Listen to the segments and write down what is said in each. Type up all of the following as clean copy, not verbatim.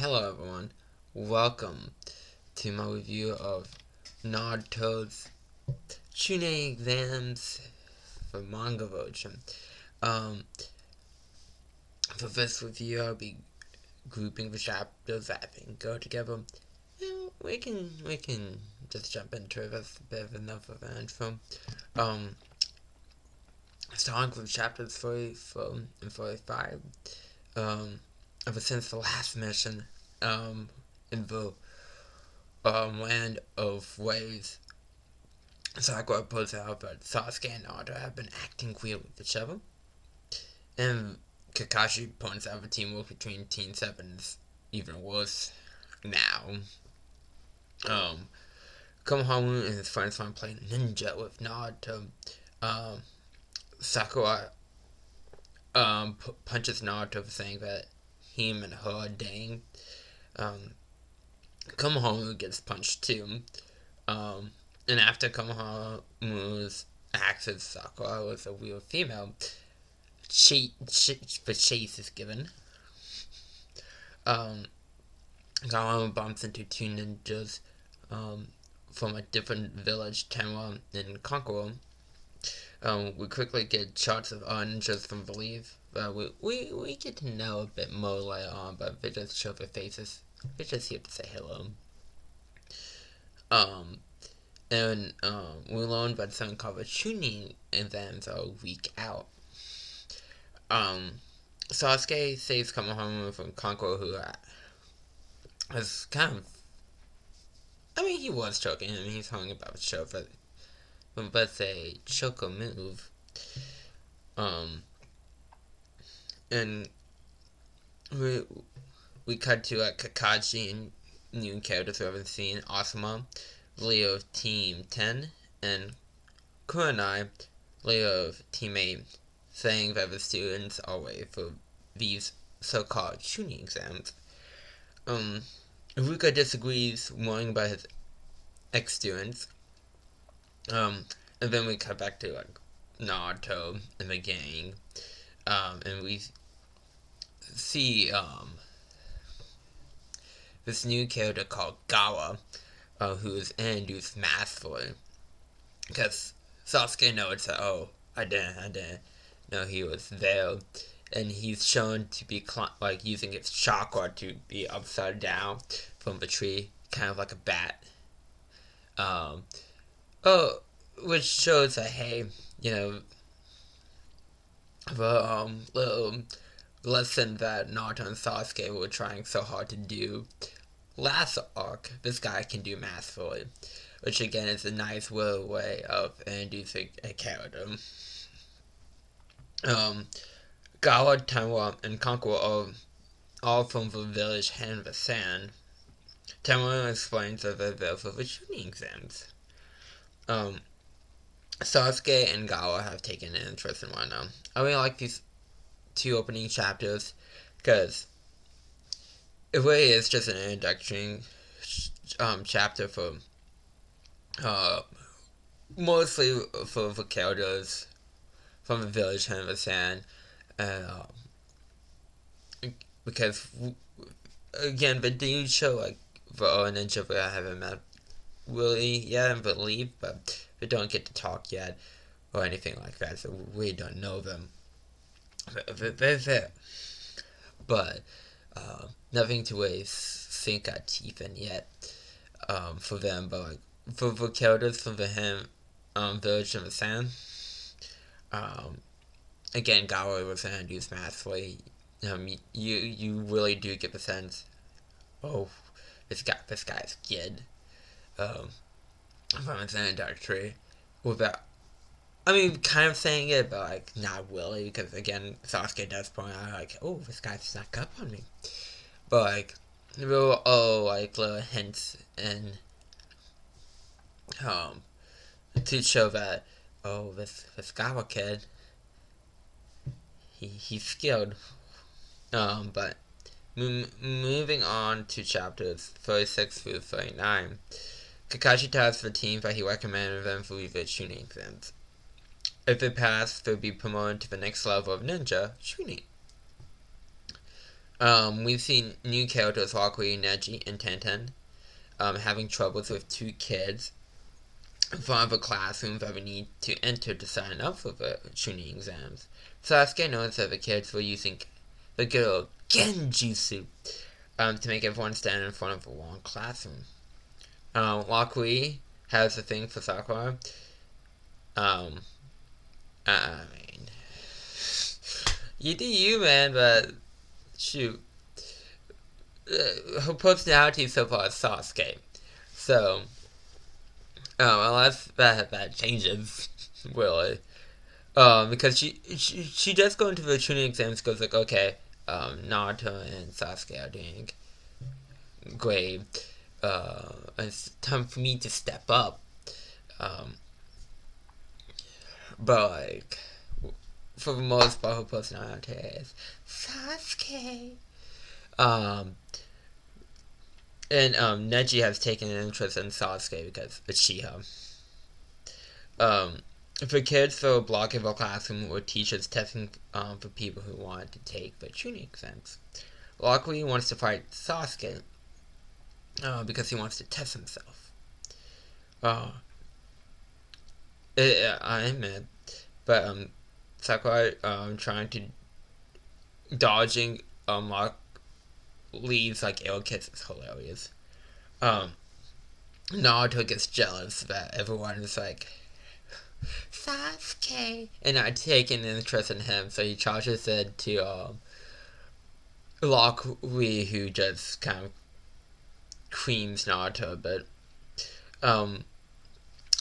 Hello everyone, welcome to my review of Naruto's Chunin exams for manga version. Um, for this review I'll be grouping the chapters that I think go together. We can just jump into it. That's a bit of enough of an intro. Starting with chapters 44 and 45. Ever since the last mission, in the land of waves, Sakura points out that Sasuke and Naruto have been acting weird with each other, and Kakashi points out the teamwork between Team 7 is even worse now. Konohamaru and his friends want to play ninja with Naruto. Sakura punches Naruto for saying that him and her are dating. Konohamaru gets punched too. And after Konohamaru's axes Sakura was a real female, the chase is given. Konohamaru bumps into two ninjas from a different village, Tenwa and Kankuro. We quickly get shots of our ninjas from Believe. We get to know a bit more later on, but they just show their faces. They're just here to say hello. And we learned that something called the Chunin exams are a week out. Sasuke saves Konohamaru from Kankuro, who was kind of... he was choking him. He's hung about the show, but that's a choker move. And we cut to Kakashi and new characters we haven't seen. Asuma, leader of Team 10, and Kurenai, leader of Team 8, saying that the students are waiting for these so-called Chunin exams. Ruka disagrees, worrying about his ex-students. And then we cut back to Naruto and the gang, and we see this new character called Gawa, who is introduced masterfully, because Sasuke knows that, I didn't know he was there, and he's shown to be using his chakra to be upside down from the tree, kind of like a bat. Which shows that, hey, the little lesson that Naruto and Sasuke were trying so hard to do last arc, this guy can do masterfully, which again is a nice little way of introducing a character. Gawa, Tenwa, and Kankuro are all from the village Hand of the Sand. Tenwa explains that they're there for the Chunin exams. Sasuke and Gawa have taken an interest in one another. I really like these two opening chapters because it really is just an introductory chapter for mostly for the characters from the village Hand of the Sand, because again they do show the ninja that I haven't met really yet and Believe, but they don't get to talk yet or anything like that, so we don't know them. They're there, but nothing to really sink our teeth in yet for them. But for the characters from the village of the sand, again, Gawa was introduced massively. You really do get the sense, this guy's good. From his introductory, without, kind of saying it, but not really, because again, Sasuke does point out this guy snuck up on me, but little hints and to show that this Gawa kid, he's skilled. But moving on to chapters 36 through 39. Kakashi tells the team that he recommended them for the Chunin exams. If they pass, they'll be promoted to the next level of ninja, Chunin. We've seen new characters Rockly, Neji, and Tenten having troubles with two kids in front of a classroom that we need to enter to sign up for the Chunin exams. Sasuke noticed that the kids were using the good old Genjutsu to make everyone stand in front of a long classroom. Rockly has a thing for Sakura. Um, I mean, you do you, man, but shoot. Her personality so far is Sasuke. So, unless that changes, really. Because she does go into the Chunin exams, goes like, okay, Naruto and Sasuke are doing great. It's time for me to step up. Um, but like, for the most part, her personality is Sasuke. Um, Neji has taken an interest in Sasuke because it's Shiha. For kids, though, blocking the classroom or teachers testing for people who want to take the Chunin exams. Lockley wants to fight Sasuke because he wants to test himself. I admit, but Sakurai trying to dodging Lockley's like ill kits is hilarious. Naruto gets jealous that everyone is like Sasuke and not taking an interest in him, so he charges it to Lockley, who just kind of creams Naruto a bit.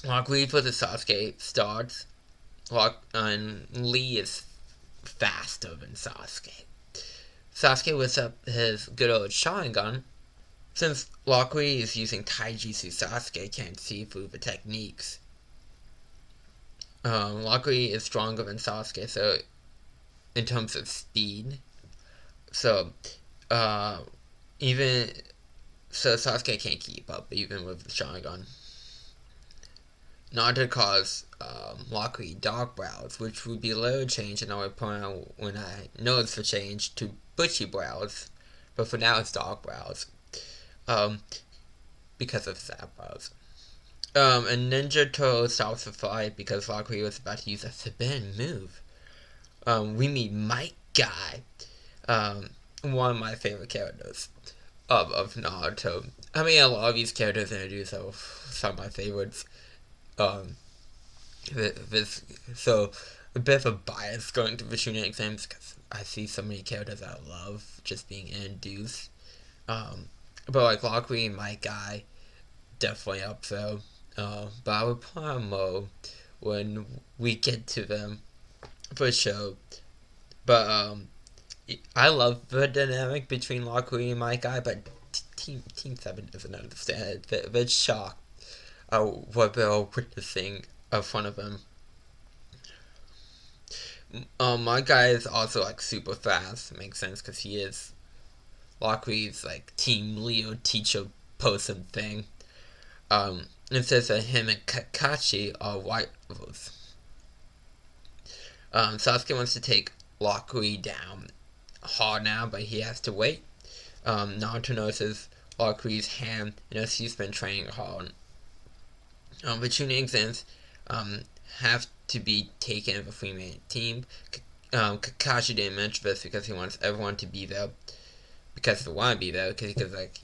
Lockley for the Sasuke starts. And Lee is faster than Sasuke. Sasuke whips up his good old Sharingan. Since Lockley is using Taijutsu, Sasuke can't see through the techniques. Lockley is stronger than Sasuke, so in terms of speed. So, even so, Sasuke can't keep up even with the Sharingan. Naruto calls Lockley dark brows, which would be a little change, and I would point out when I notice the change to bushy brows, but for now it's dark brows, because of his eyebrows. And Ninja Turtle stops the fight because Lockley was about to use a forbidden move. We meet Mike Guy, one of my favorite characters of Naruto. I mean, a lot of these characters introduced are some of my favorites. So a bit of a bias going to the Chunin exams because I see so many characters I love just being introduced. But like Lockley and my guy, definitely up there. But I would put on Mo when we get to them for sure. But I love the dynamic between Lockley and my guy, but Team 7 doesn't understand it. They're shocked what they're witnessing in front of him. My guy is also like super fast. It makes sense because he is Lockley's like Team Leo teacher person thing. It says that him and Kakashi are rivals. Sasuke wants to take Lockley down hard now, but he has to wait. Naruto notices Lockley's hand and knows he's been training hard. The Chunin exams have to be taken as a three-man team. Kakashi didn't mention this because he wants everyone to be there. Because they want to be there, because he goes like,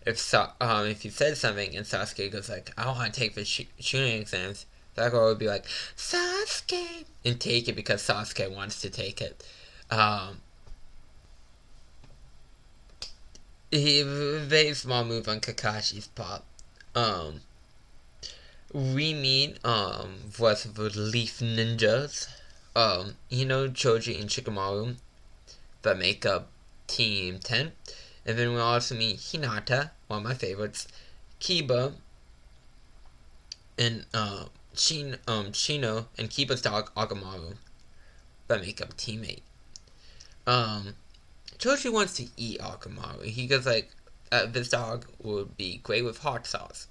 if he said something and Sasuke goes like, I want to take the Chunin exams, Sakura would be like, Sasuke! And take it because Sasuke wants to take it. He very small move on Kakashi's part. We meet with the Leaf Ninjas. Choji and Shikamaru that make up Team 10. And then we also meet Hinata, one of my favorites, Kiba, and Shino, and Kiba's dog Agamaru that make up Team 8. Choji wants to eat Agamaru. He goes like, this dog would be great with hot sauce.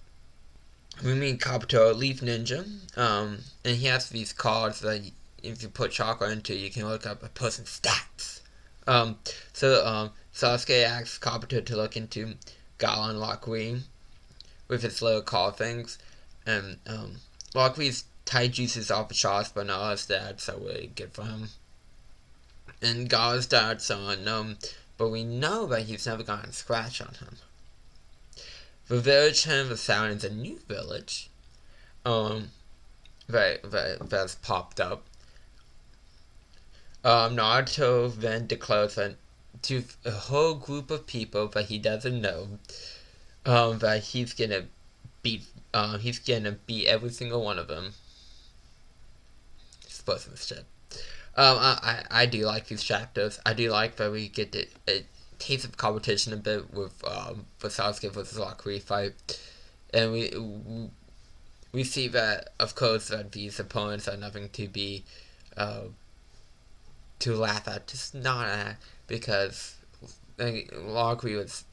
We meet Kabuto, Leaf Ninja, and he has these cards that if you put chakra into, you can look up a person's stats. Um, Sasuke asks Kabuto to look into Gala and Lockery with his little call things, and Lockery's tight juices off the shots, but not his dad, so really good for him. And Gala's dad's so unknown, but we know that he's never gotten a scratch on him. The village of the Sound is a new village, that's popped up. Naruto then declares that to a whole group of people that he doesn't know, that he's gonna beat every single one of them. Supposed to shit. I do like these chapters. I do like that we get a taste of competition a bit with the Sasuke versus Lockery fight, and we see that of course that these opponents are nothing to be to laugh at, just not at, because Lockery was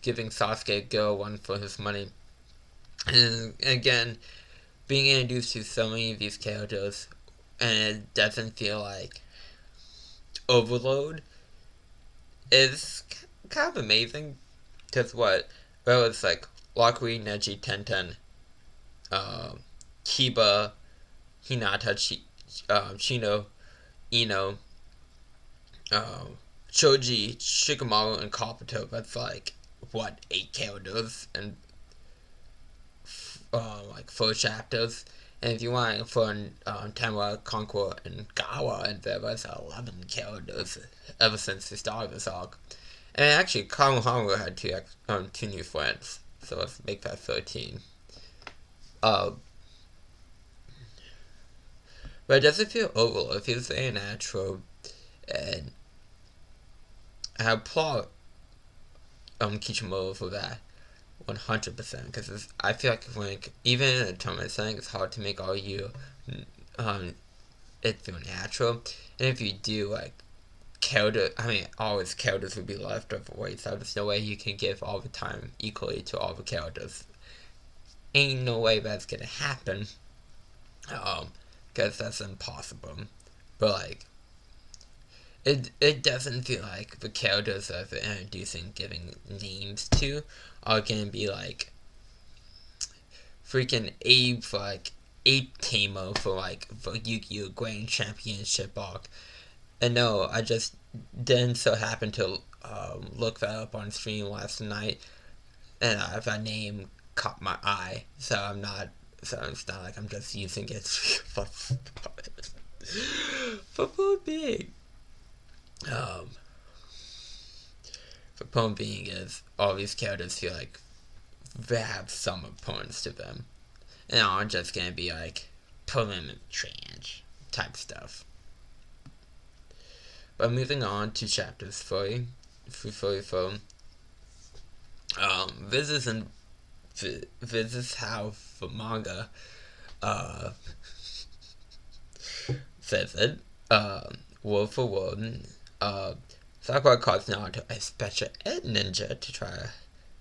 giving Sasuke a go one for his money, and again, being introduced to so many of these characters, and it doesn't feel like overload, is kind of amazing. Because well, it's like Lockery, Neji, Tenten, Kiba, Hinata, Chino, Ino, Choji, Shikamaru, and Kabuto. That's like, what, 8 characters and like 4 chapters. And if you want to throw in Tenwa, Conqueror, and Gawa, and there was 11 characters ever since the start of this arc. And actually, Kamuharu had 2 new friends, so let's make that 13. But it doesn't feel overload. It feels very natural, and I applaud Kichimoto for that 100%, because I feel like even in a tournament setting, it's hard to make all you it feel natural, and if you do, like, always characters would be left of weight, so there's no way you can give all the time equally to all the characters. Ain't no way that's gonna happen, because that's impossible. But like, it doesn't feel like the characters that they're introducing, giving names to, are gonna be like freaking Abe for like Ape Tamo for like for Yu-Gi-Oh! Grand Championship arc. And no, I just didn't so happen to look that up on stream last night, and that name caught my eye. So I'm not. So it's not like I'm just using it for point being. The point being is all these characters feel like they have some opponents to them, and aren't just gonna be like tournament trash type stuff. But moving on to chapters 40 through 44, this is how the manga says it. Word for word, Sakura calls Naruto a special ed ninja to try to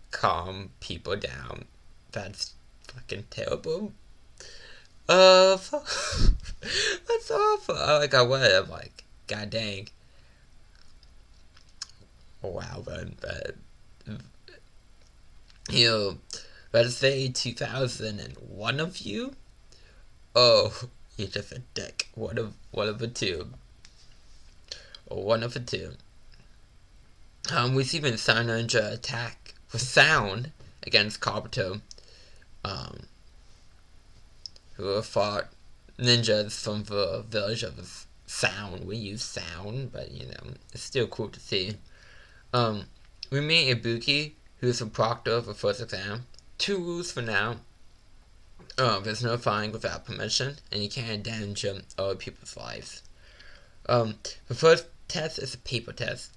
calm people down. That's fucking terrible. That's awful. I would have, like, god dang. Wow, then, but, let's say 2001 of you? Oh, you're just a dick. One of the two. One of the two. We see the Sound Ninja attack with sound against Kabuto, who have fought ninjas from the village of Sound. We use sound, but it's still cool to see. We meet Ibuki, who is the proctor of the first exam. 2 rules for now. There's no fighting without permission, and you can't endanger other people's lives. The first test is a paper test.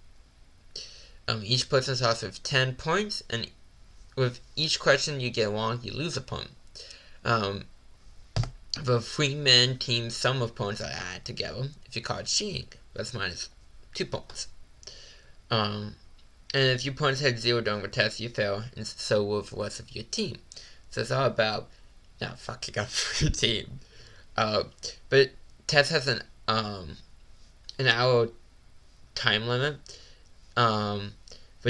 Each person starts with 10 points, and with each question you get wrong, you lose a point. The 3-man team's sum of points are added together. If you call it cheating, that's minus 2 points. And if your points had 0 during the test, you fail, and so will the rest of your team. So it's all about not fucking up for your team. But test has an hour time limit. The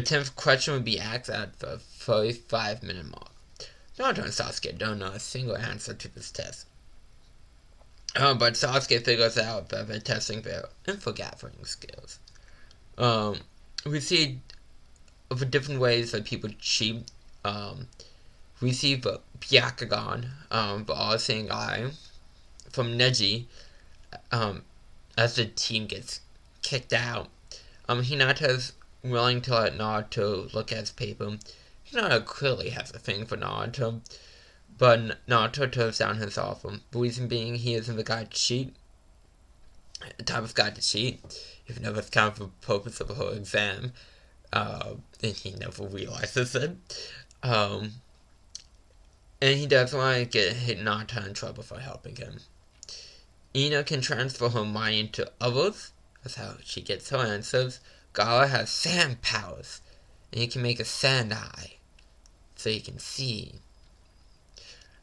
10th question would be asked at the 35-minute mark. Naruto and Sasuke don't know a single answer to this test. But Sasuke figures out that they're testing their info gathering skills. We see the different ways that people cheat. We see the Byakugan, the all-seeing eye, from Neji, as the team gets kicked out. Hinata's willing to let Naruto look at his paper. Hinata clearly has a thing for Naruto, but Naruto turns down his offer. The reason being he isn't the guy to cheat, the type of guy to cheat, even though that's kind of the purpose of the whole exam, and he never realizes it. And he doesn't want to get Hinata in trouble for helping him. Ina can transfer her mind into others. That's how she gets her answers. Gaara has sand powers, and he can make a sand eye, so you can see.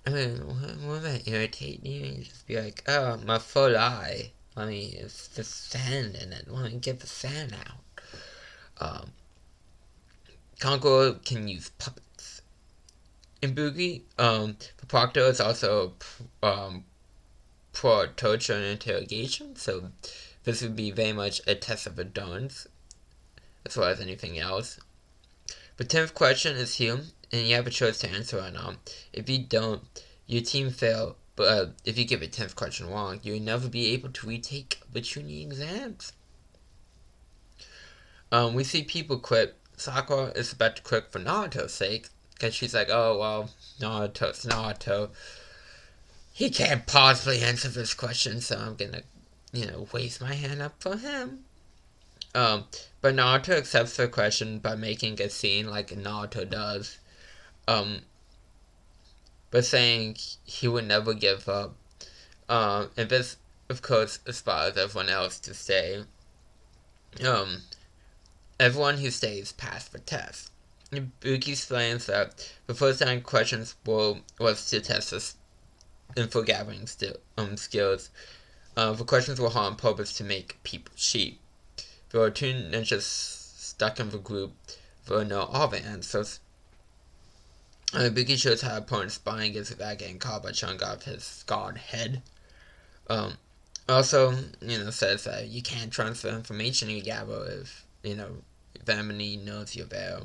I mean, won't that irritate you? You just be like, oh, my full eye. I mean, it's just sand in it. Let me get the sand out. Conqueror can use puppets. In Boogie, the proctor is also for torture and interrogation, so this would be very much a test of endurance, as well as anything else. The 10th question is here, and you have a choice to answer or not. If you don't, your team fail, but if you get the 10th question wrong, you'll never be able to retake the Chunin exams. We see people quit. Sakura is about to quit for Naruto's sake, because she's like, oh, well, Naruto's Naruto. He can't possibly answer this question, so I'm gonna, raise my hand up for him. But Naruto accepts the question by making a scene like Naruto does. But saying he would never give up. And this, of course, inspires everyone else to stay. Everyone who stays passed the test. Buki explains that the first 9 questions was to test his info gathering skills. The questions were hard on purpose to make people cheat. There were 2 ninjas stuck in the group. There were no all the answers. Buki shows how opponents spying is without getting caught by chunk off his scarred head. Also, says that you can't transfer information you gather if, the enemy knows you're there.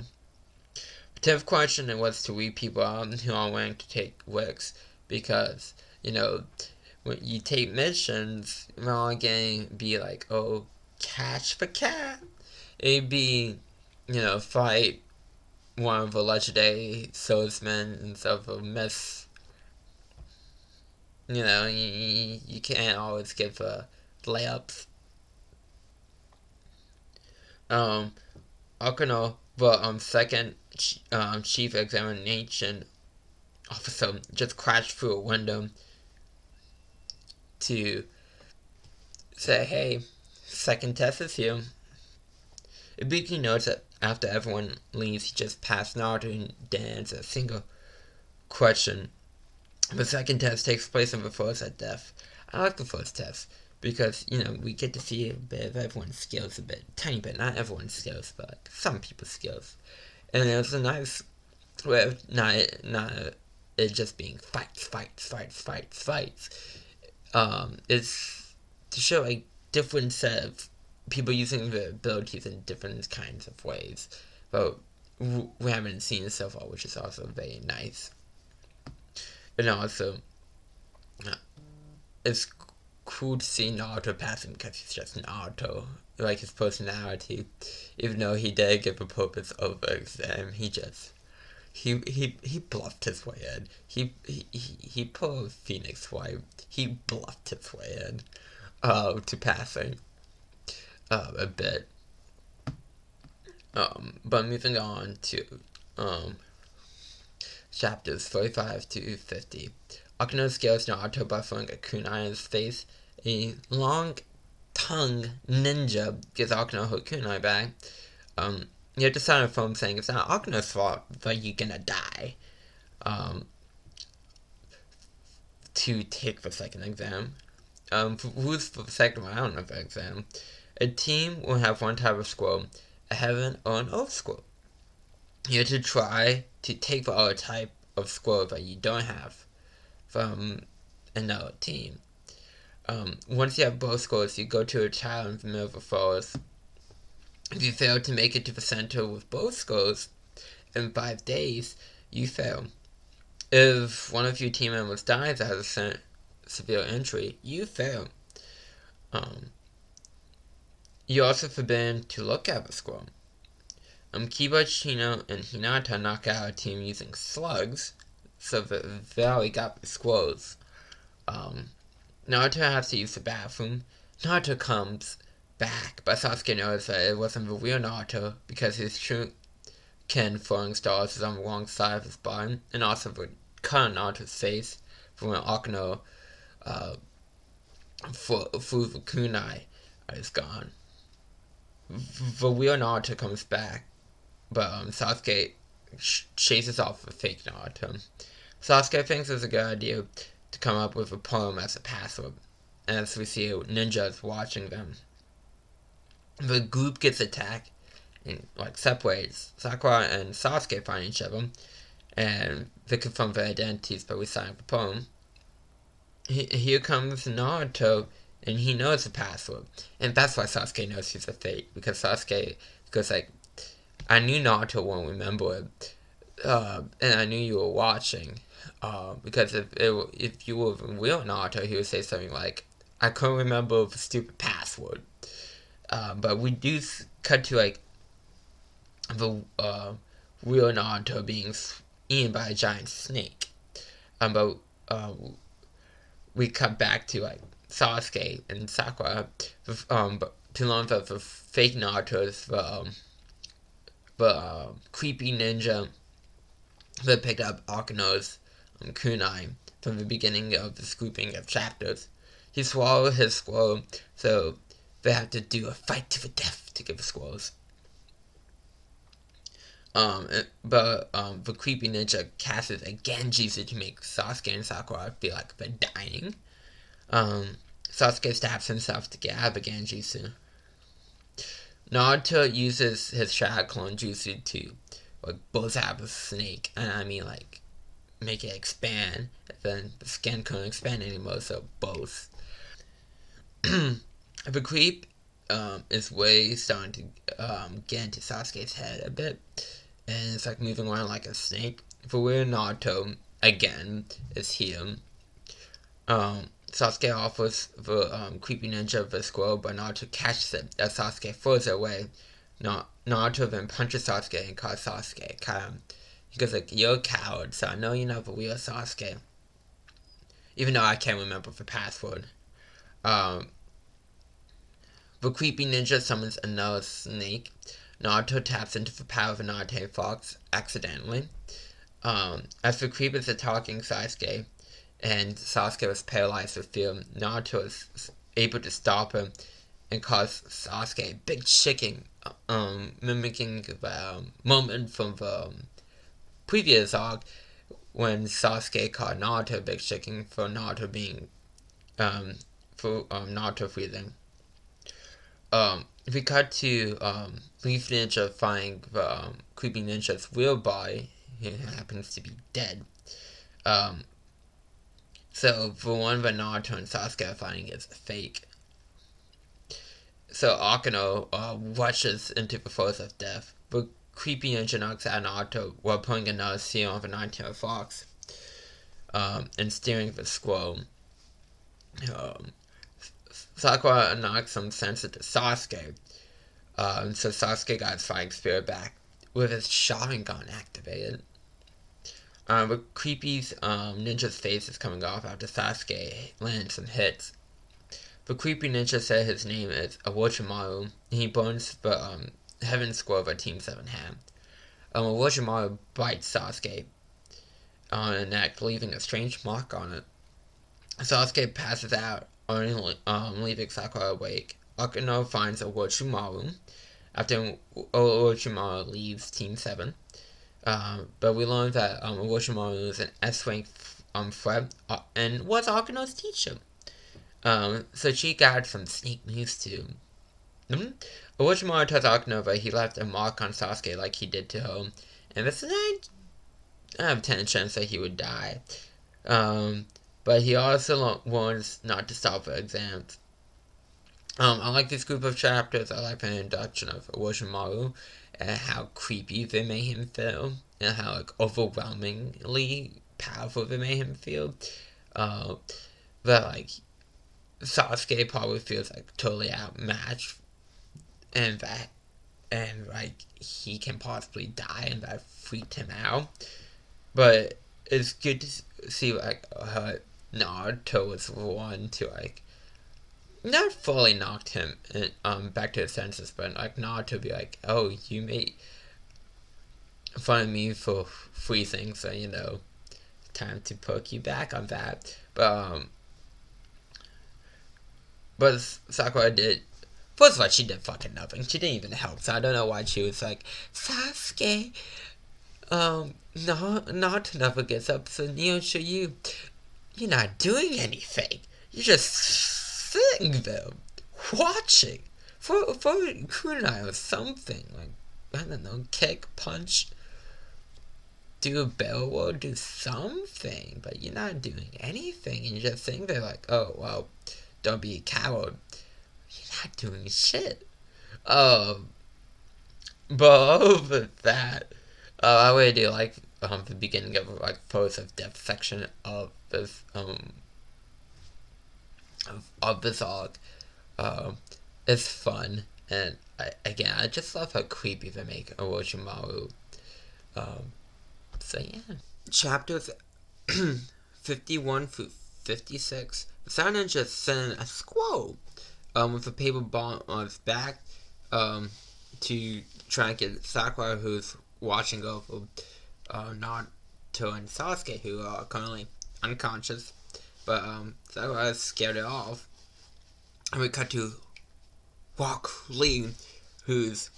The 10th question was to weed people out who are willing to take risks, because, when you take missions, you're not going to be like, oh, catch the cat. It'd be, fight one of the legendary swordsmen instead of a miss. You can't always give layups. Okuno, the second chief examination officer, just crashed through a window to say, hey, second test is here. Ibuki notes that after everyone leaves, he just passed Naruto and didn't answer a single question. The second test takes place on the first at death. I like the first test because, we get to see a bit of everyone's skills, tiny bit, not everyone's skills, but some people's skills. And it was a nice way of not it just being fights. It's to show a different set of people using their abilities in different kinds of ways. But we haven't seen it so far, which is also very nice. And also, it's cool to see Naruto passing because he's just Naruto. Like his personality, even though he did get the purpose of the exam, he bluffed his way in. He pulled Phoenix White. He bluffed his way in, to passing, a bit. But moving on to, chapters 45 to 50. Akuno scares Naruto by throwing a kunai in his face. A long-tongued ninja gives Akuno her kunai back. You have to sign a form saying it's not Akuno's fault that you're gonna die. To take the second exam. Who's for the second round of the exam? A team will have one type of scroll, a heaven or an earth scroll. You have to try to take the other type of scroll that you don't have from another team. Once you have both scrolls, you go to a tower in the middle of the forest. If you fail to make it to the center with both scrolls in 5 days, you fail. If one of your team members dies as a severe injury, you fail. You're also forbidden to look at the scroll. Kiba, Chino, and Hinata knock out a team using slugs, so that they already got the scrolls. Naruto has to use the bathroom. Naruto comes back, but Sasuke knows that it wasn't the real Naruto because his Chunin throwing stars is on the wrong side of his body, and also the cut on Naruto's face from when Akuno through the kunai is gone. The real Naruto comes back, but Sasuke chases off the fake Naruto. Sasuke thinks it's a good idea to come up with a poem as a password, as we see ninjas watching them. The group gets attacked and separates. Sakura and Sasuke find each other, and they confirm their identities by reciting the poem. Here comes Naruto, and he knows the password, and that's why Sasuke knows he's a fake, because Sasuke goes I knew Naruto won't remember it, and I knew you were watching, because if you were real Naruto, he would say something like, I couldn't remember the stupid password. But we do cut to the real Naruto being eaten by a giant snake. But we cut back to Sasuke and Sakura to learn that the fake Naruto is the creepy ninja that picked up Akuno's kunai from the beginning of the grouping of chapters. He swallowed his scroll, so they have to do a fight to the death to get the scrolls. But the creepy ninja casts a Genjutsu to make Sasuke and Sakura feel like they're dying. Sasuke stabs himself to get out of the Genjutsu. Naruto uses his Shadow Clone Jutsu to buzz out the snake, and I mean make it expand. Then the skin couldn't expand anymore, so both. The creep is way starting to get into Sasuke's head a bit, and it's moving around like a snake. For where Naruto again is here. Sasuke offers the creepy ninja the scroll, but Naruto catches it as Sasuke throws it away. Naruto then punches Sasuke and calls Sasuke. He goes you're a coward, so I know you're not the real Sasuke. Even though I can't remember the password. The creepy ninja summons another snake. Naruto taps into the power of an Naruto fox accidentally. As the creep is attacking Sasuke, and Sasuke was paralyzed with fear, Naruto is able to stop him and cause Sasuke a big shaking, mimicking the moment from the previous arc when Sasuke called Naruto big shaking for Naruto being Naruto freezing. We cut to Leaf Ninja finding the creepy ninja's real body. He happens to be dead. So the one that Naruto and Sasuke are finding is fake. So Akuno rushes into the forest of death. The creepy ninja knocks out Naruto while putting another seal on the 19th fox and steering the scroll. Sakura knocks some sense into Sasuke. So Sasuke got his fighting spirit back with his Sharingan activated. The creepy ninja's face is coming off after Sasuke landed some hits. The creepy ninja said his name is Orochimaru, and he burns the heaven scroll of Team 7 had. Orochimaru bites Sasuke on the neck, leaving a strange mark on it. Sasuke passes out, leaving Sakura awake. Akuno finds Orochimaru after Orochimaru leaves Team 7. But we learned that Orochimaru is an S-rank threat and was Akuno's teacher. So she got some sneak news too. Mm-hmm. Orochimaru tells Akinova he left a mark on Sasuke like he did to him, and it's a 9 out of 10 chance that he would die. Um, but he also warns not to stop for exams. I like this group of chapters. I like the introduction of Orochimaru and how creepy they made him feel, and how like overwhelmingly powerful they made him feel. Uh, but like Sasuke probably feels like totally outmatched, and like he can possibly die, and that freaked him out. But it's good to see like Naruto was the one to like not fully knocked him back to his senses, but like Naruto be like, oh, you made fun of me for freezing, so time to poke you back on that. But Sakura did. First of all, she did fucking nothing. She didn't even help, so I don't know why she was like, Sasuke, no, not never gets up so near to you. You're not doing anything. You're just sitting there, watching. For kunai or something. Like, I don't know, kick, punch, do a bell roll, do something. But you're not doing anything. And you're just sitting there like, oh, well, don't be a coward. You're not doing shit. But over that, I really do like the beginning of like Force of Death section of this of this arc. It's fun, and I just love how creepy they make Orochimaru. So yeah, chapters 51 through 56. The Sound Ninja sent a scroll with a paper bomb on its back to try and get Sakura, who's watching over Naruto and Sasuke, who are currently unconscious. But Sakura scared it off. And we cut to Rock Lee, who's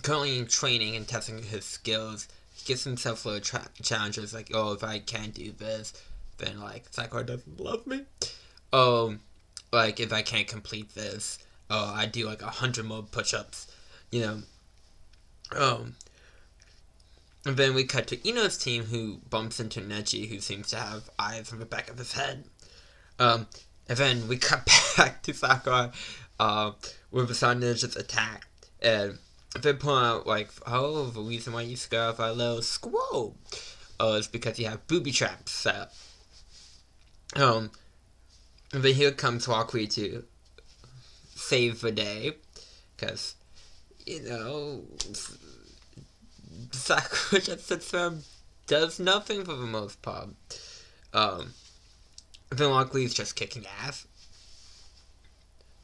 currently in training and testing his skills. He gives himself little challenges like, oh, if I can't do this, then like Sakura doesn't love me. Like if I can't complete this, I do like 100 more push-ups, And then we cut to Ino's team, who bumps into Neji, who seems to have eyes on the back of his head. And then we cut back to Sakura with the Sun Ninja's attack. And they point out, like, oh, the reason why you scare off our little squirrel is because you have booby traps set up. And then here comes Wakui to save the day. Because, Sakura just sits there and does nothing for the most part. Then Wakui's just kicking ass.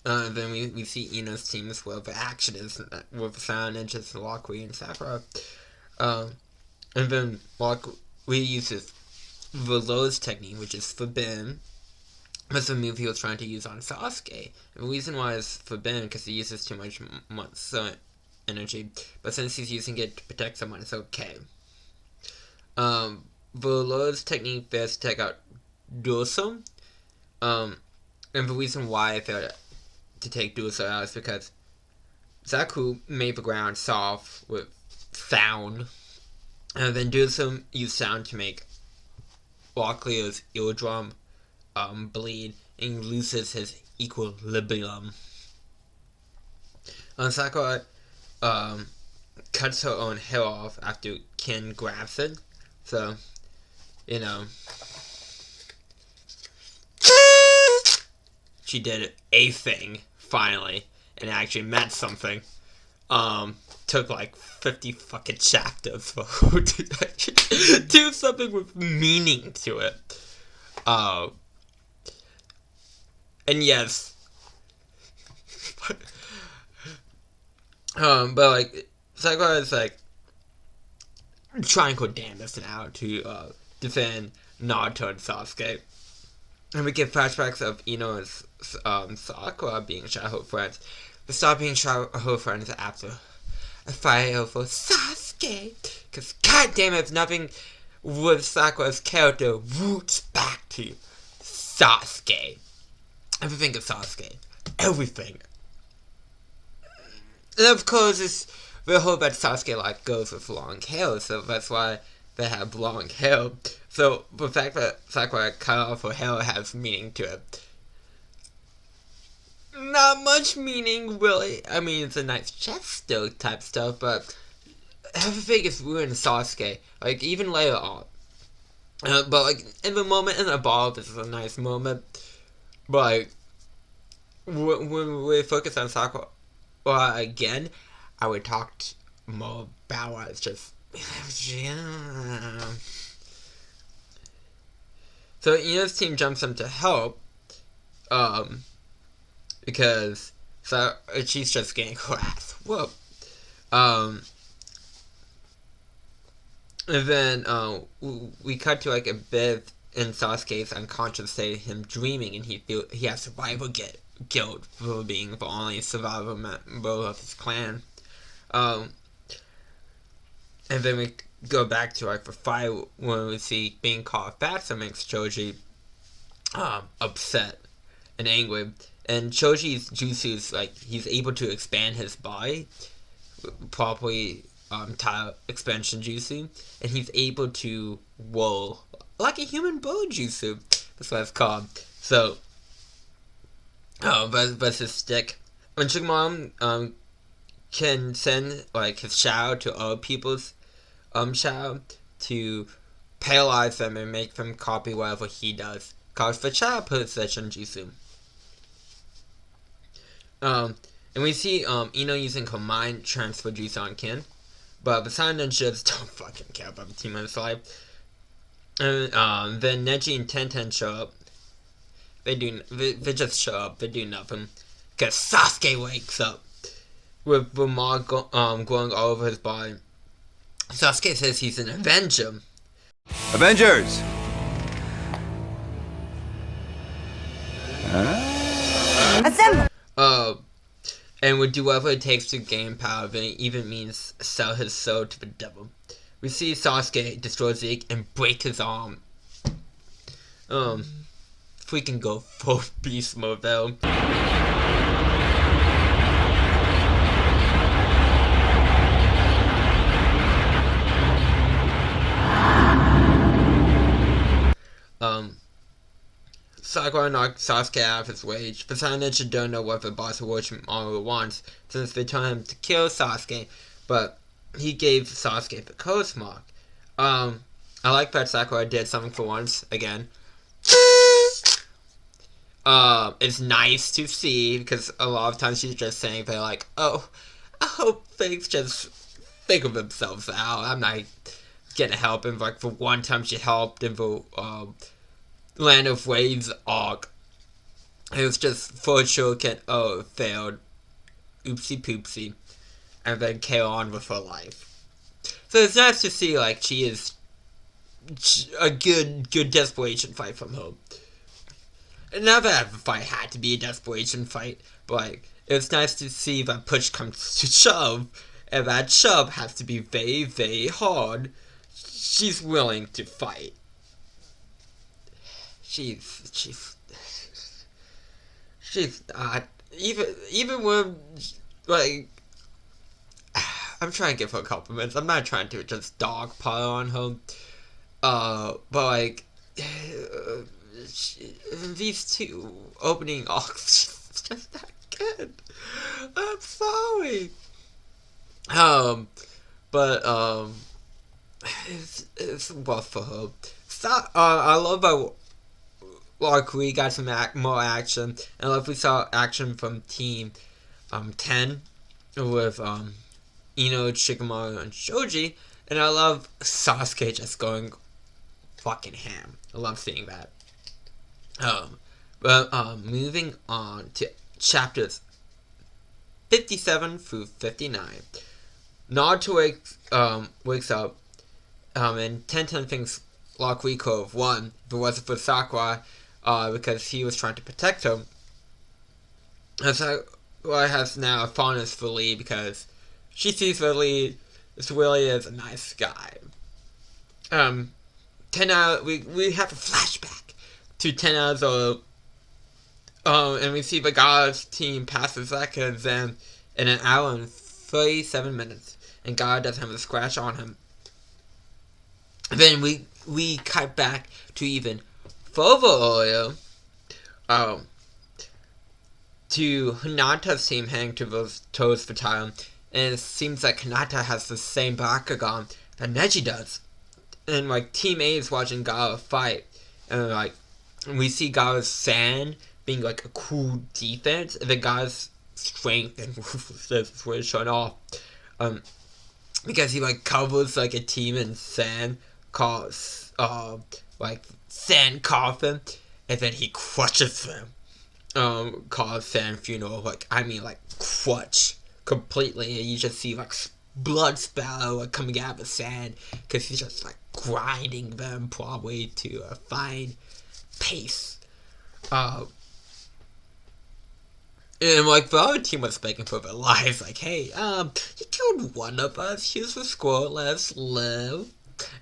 Then we see Ino's team as well. The action is with Sound Ninjas, Wakui, and Sakura. And then Wakui uses the Lowe's technique, which is forbidden. That's the move he was trying to use on Sasuke. And the reason why it's forbidden because he uses too much energy. But since he's using it to protect someone, it's okay. The Lowe's technique fails to take out Durso. And the reason why I failed to take Durso out is because Zaku made the ground soft with sound. And then Durso used sound to make Walkley's eardrum bleed, and he loses his equilibrium. Sakura cuts her own hair off after Ken grabs it. So, she did a thing, finally, and it actually meant something. Took like 50 fucking chapters for her to actually do something with meaning to it. And yes. But like, Sakura is like trying to damage now to defend Naruto and Sasuke. And we get flashbacks of Ino and Sakura being childhood friends. They stop being childhood friends after a fight over Sasuke. Because goddamn it, nothing with Sakura's character roots back to Sasuke. Everything is Sasuke. Everything. And of course, it's the hope that Sasuke like goes with long hair, so that's why they have long hair. So the fact that Sakura cut off her hair has meaning to it. Not much meaning, really. I mean, it's a nice gesture type stuff, but everything is ruined Sasuke. Like, even later on. But, like, in the moment, in the ball, this is a nice moment. But, like, when we focus on Sakura again, I would talk more about why it's just... yeah. So, Ina's team jumps in to help. Because she's just getting her ass whooped. And then we cut to like a bit in Sasuke's unconscious state, him dreaming, and he has survival guilt for being the only survivor member of his clan. And then we go back to like the fight when we see being caught fat, so makes Choji upset and angry. And Choji's jutsu's like he's able to expand his body properly, expansion jutsu, and he's able to roll like a human bow jutsu. That's what it's called. So, but his stick. When Shikamaru can send like his shadow to other people's shadow to paralyze them and make them copy whatever he does. Cause the shadow possession jutsu. And we see Ino using her mind transfer jutsu on Kin, but the Silent Ninjas don't fucking care about the team on his life. And then Neji and Tenten show up. They just show up. They do nothing. Cause Sasuke wakes up with the maw glowing all over his body. Sasuke says he's an Avenger. Avengers! Assemble! And would do whatever it takes to gain power, and it even means sell his soul to the devil. We see Sasuke destroy Zeke and break his arm. Freaking go full beast mode though. Sakura knocked Sasuke out of his rage. The Silent Ninja don't know what the boss of Worship Maru wants, since they told him to kill Sasuke, but he gave Sasuke the curse mark. I like that Sakura did something for once, again. It's nice to see, because a lot of times she's just saying they're like, oh, I hope things just figure themselves out. I'm not gonna help him. Like, for one time she helped in the, Land of Waves arc. It was just for sure it failed. Oopsie poopsie. And then carry on with her life. So it's nice to see like she is a good desperation fight from her. And not that the fight had to be a desperation fight, but like it was nice to see that push comes to shove, and that shove has to be very, very hard. She's willing to fight. She's not even when like I'm trying to give her compliments. I'm not trying to just dogpile on her. But like these two opening arcs, it's just not good. I'm sorry. But it's rough for her. I love how like we got some more action, and like we saw action from Team 10 with Ino, Shikamaru, and Shoji, and I love Sasuke just going fucking ham. I love seeing that. But moving on to chapters 57 through 59. Naruto wakes up, and Tenten thinks like we could have won if it wasn't for Sakura, because he was trying to protect her. And Sakura has now a fondness for Lee because she sees that Lee is really as a nice guy. 10 hours, we have a flashback to 10 hours old, and we see the God's team passes that exam in an hour and 37 minutes, and God doesn't have a scratch on him. And then we cut back to even further earlier, to Hinata's team heading to those toes for time, and it seems like Hinata has the same Bakugan that Neji does. And like Team A is watching Gaara fight, and like we see Gaara's sand being like a cool defense, and then Gaara's strength and ruthlessness was shut off. Because he like covers like a team in sand called like Sand Coffin, and then he crushes them. Called Sand Funeral, like crutch completely, and you just see like blood spatter like coming out of the sand because he's just like grinding them probably to a fine pace. And like the other team was begging for their lives, like, hey, you killed one of us, here's the score, let's live.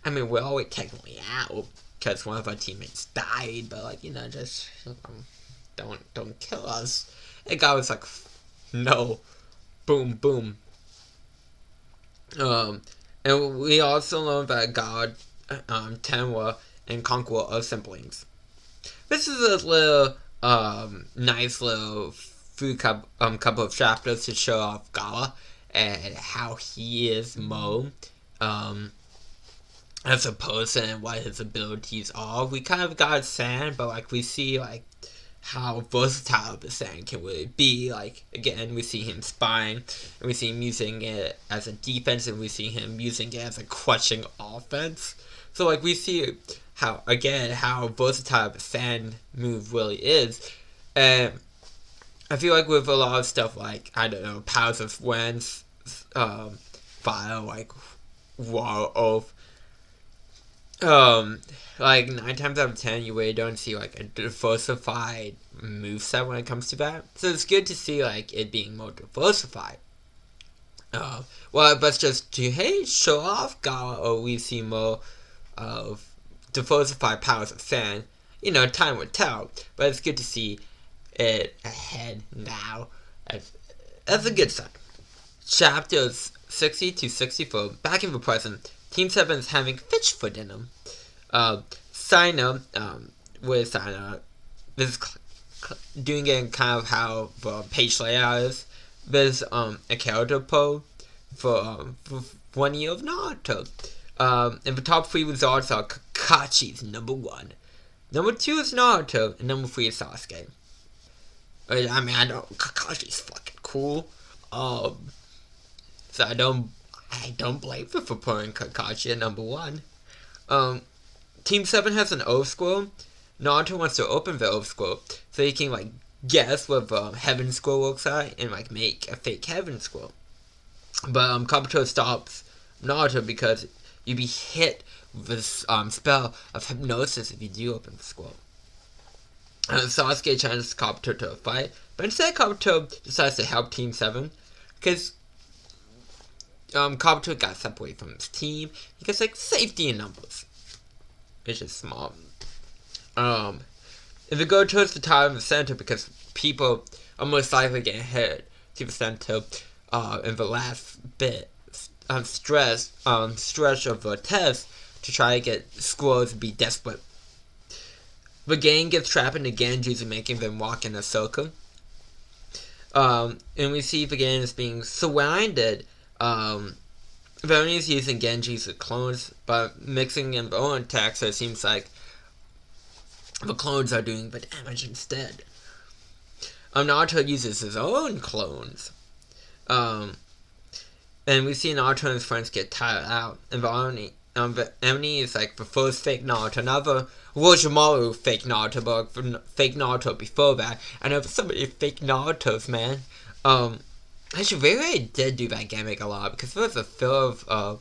I mean, we're always technically out because one of our teammates died, but like, just don't kill us. And God was like, no. Boom, boom. And we also learned that God, Tenwa, and Conqueror are siblings. This is a little, nice little couple of chapters to show off Gaara and how he is Mo, as a person and what his abilities are. We kind of got Sand, but like we see like how versatile the Sand can really be. Like again, we see him spying, and we see him using it as a defense, and we see him using it as a crushing offense. So like we see how versatile the Sand move really is. And I feel like with a lot of stuff like, I don't know, Powers of Winds, Fire, like War of like 9 times out of 10 you really don't see like a diversified moveset when it comes to that. So it's good to see like it being more diversified. Well, that's just to show off Gaara, or we see more of diversified Powers of Sand. Time would tell, but it's good to see it ahead now as a good sign. Chapters 60 to 64, back in the present. Team 7 is having fish for dinner. Sina, with Sina, is doing it kind of how the page layout is. There's a character poll for 1 year of Naruto. And the top 3 results are Kakachi's number 1. Number 2 is Naruto, and number 3 is Sasuke. I mean, I know Kakashi's fucking cool. So I don't blame them for putting Kakashi at number 1. Team 7 has an Earth Scroll. Naruto wants to open the Earth Scroll so he can like guess what the Heaven Scroll looks like and like make a fake Heaven Scroll. But Kabuto stops Naruto because you'd be hit with this spell of hypnosis if you do open the scroll. Sasuke challenges Kabuto to a fight, but instead Kabuto decides to help Team 7 because Kabuto got separated from his team because like safety in numbers. It's just small. If you go towards the top of the center, because people are most likely getting hit to the center in the last bit stretch of the test to try to get squads to be desperate. The gang gets trapped in the Genjis and making them walk in a circle. And we see the gang is being surrounded. Everyone is using Genjis as clones, but mixing in their own attacks, so it seems like the clones are doing the damage instead. Naruto uses his own clones. And we see Naruto and his friends get tired out. And the enemy is like the first fake Naruto. Another Orochimaru fake Naruto, but fake Naruto before that. I know so many fake Narutos, man. Actually, they really did do that gimmick a lot, because there was a film of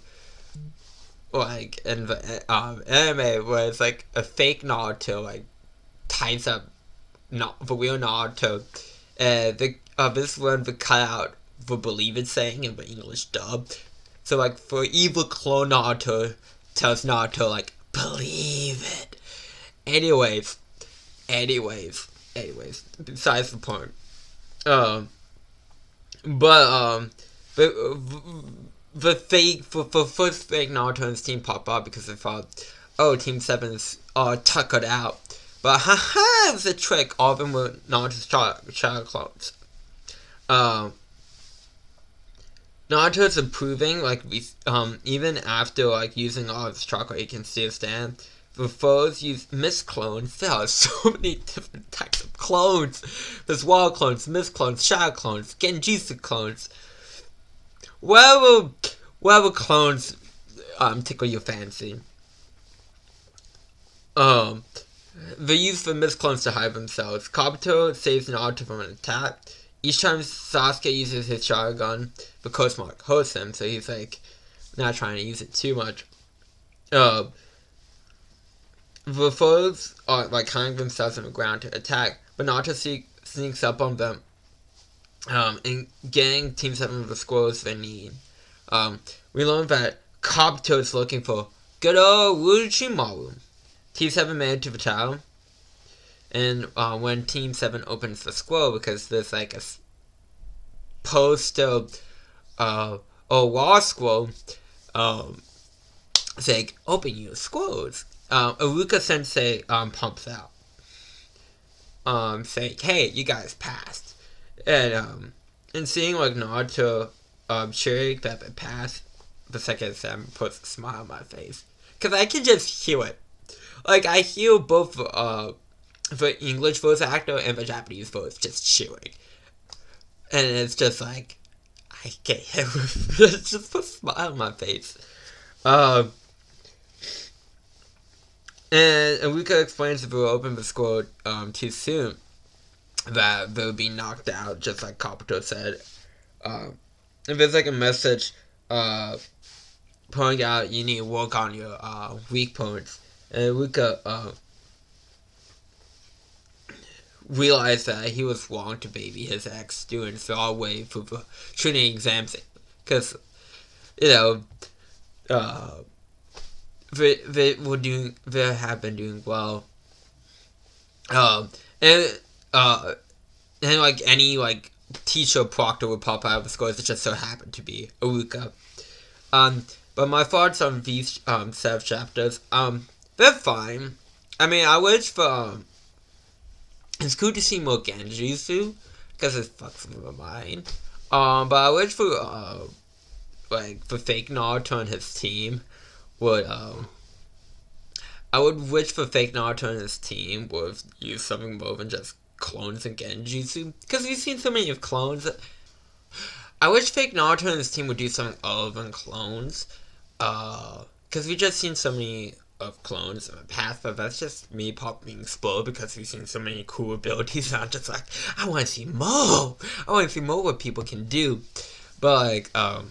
like, in the anime, where it's like a fake Naruto, like, ties up the real Naruto, and this one would cut out the believe it saying in the English dub. So, like, for evil clone Naruto tells Naruto, like, believe it. Anyways, besides the point. the fake for first fake Naruto and his team pop up because they thought, oh, Team 7's tuckered out. But haha, it was a trick. All of them were Naruto's child clones. Naruto's improving, like, even after, like, using all his chakra, he can still stand. The foes use mist clones. There are so many different types of clones. There's wall clones, mist clones, shadow clones, genjutsu clones. Whatever clones tickle your fancy. They use the mist clones to hide themselves. Kabuto saves Naruto from an attack. Each time Sasuke uses his Sharingan, the Coast Mark hurts him, so he's like not trying to use it too much. The foes are like hiding themselves on the ground to attack, but Naruto sneaks up on them, and getting Team 7 with the scrolls they need. We learned that Kabuto is looking for good old Orochimaru. Team 7 made it to the tower. And when Team 7 opens the scroll, because there's like a poster wall scroll saying, open your scrolls. Iruka Sensei pumps out. Saying, hey, you guys passed. And seeing like Naruto cheering that they passed, the second 7 puts a smile on my face. Because I can just hear it. Like, I hear both the English voice actor and the Japanese voice just chewing. And it's just like, I can't hear it. It just puts a smile on my face. And Iruka explains if we will open the scroll too soon, that they'll be knocked out, just like Kabuto said. And there's like a message pointing out you need to work on your weak points. And Iruka realized that he was wrong to baby his ex-students all the way through the Chunin exams. Because, they have been doing well. And like any like teacher or proctor would pop out of the scores, it just so happened to be Iruka. But my thoughts on these set of chapters, they're fine. I mean, I wish for it's cool to see more Genjutsu because it fucks with my mind. But I wish for like for fake Naruto and his team would I would wish for fake Naruto and his team would use something more than just clones and Genjutsu, because we've seen so many of clones. I wish fake Naruto and his team would do something other than clones, because we just seen so many of clones in the past, but that's just me being spoiled because we've seen so many cool abilities, and I'm just like, I want to see more! I want to see more what people can do. But other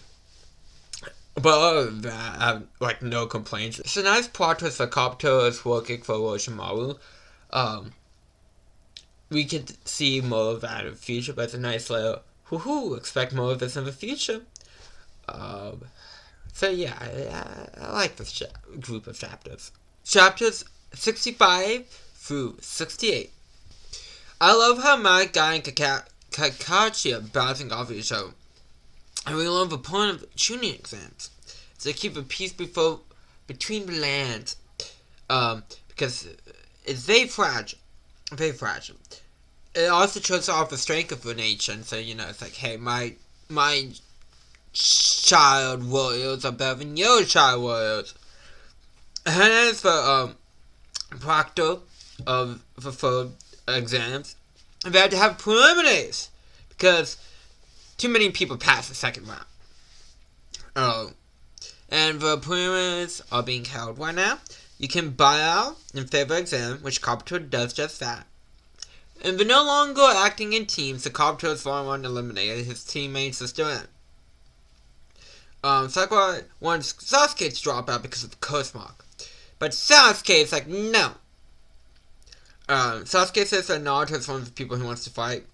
than that, I have, like, no complaints. It's a nice plot twist that Kabuto is working for Orochimaru. We could see more of that in the future, but it's a nice little, expect more of this in the future. So yeah, I like this group of chapters. Chapters 65 through 68. I love how my guy and Kakashi are bouncing off each other. And we learn the point of Chunin exams. So keep a peace between the lands. Because it's very fragile. Very fragile. It also shows off the strength of the nation. So, it's like, hey, my child warriors are better than your child warriors. And as for proctor of the third exams, they had to have preliminaries because too many people passed the second round. And the preliminaries are being held right now. You can buy out in favor of exam, which Kabuto does just that. And they're no longer acting in teams, so Kabuto is the one eliminated. His teammates are still in. Sakura wants Sasuke to drop out because of the curse mark. But Sasuke is like, no. Sasuke says that Naruto is one of the people he wants to fight.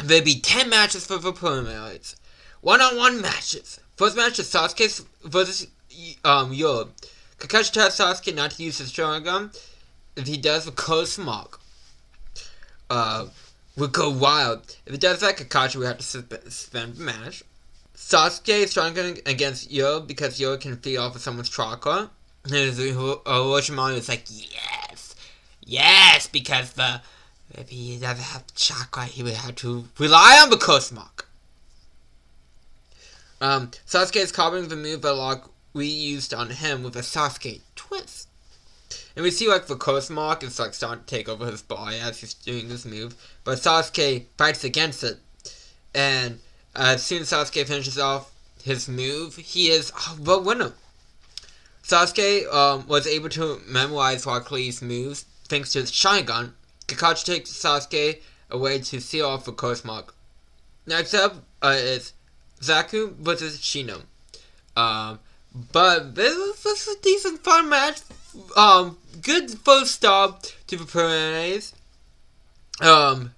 There'll be 10 matches for the preliminaries. One-on-one matches. First match is Sasuke versus Yoruba. Kakashi tells Sasuke not to use his Sharingan. If he does, the curse mark would go wild. If he does that, Kakashi would have to suspend the match. Sasuke is stronger against Yo because Yo can feed off of someone's chakra. And Orochimaru is like, yes, because if he doesn't have chakra, he would have to rely on the Cosmog. Sasuke is copying the move that Locke reused on him with a Sasuke twist. And we see like the Cosmog is like starting to take over his body as he's doing this move, but Sasuke fights against it. And as soon as Sasuke finishes off his move, he is the winner. Sasuke was able to memorize Rock Lee's moves thanks to his Sharingan. Kakashi takes Sasuke away to seal off the Cosmog. Next up is Zaku versus Shino. But this was a decent fun match. Good first stop to the preliminaries. I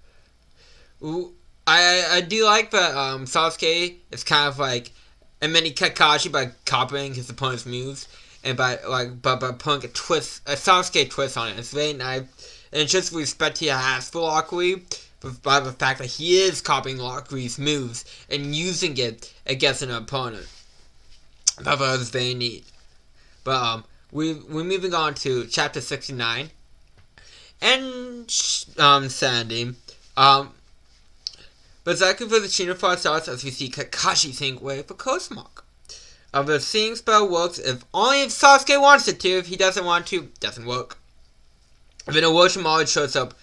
do like that Sasuke is kind of like a mini Kakashi by copying his opponent's moves and by putting a Sasuke twist on it. It's very nice, and it's just respect he has for Rock Lee, by the fact that he is copying Rock Lee's moves and using it against an opponent. That was very neat. But we're moving on to chapter 69 and Sandy. But Zaku vs. Shino fight starts as we see Kakashi think way for Cosmog. The seeing spell works only if Sasuke wants it to. If he doesn't want to, it doesn't work. Then Orochimaru shows up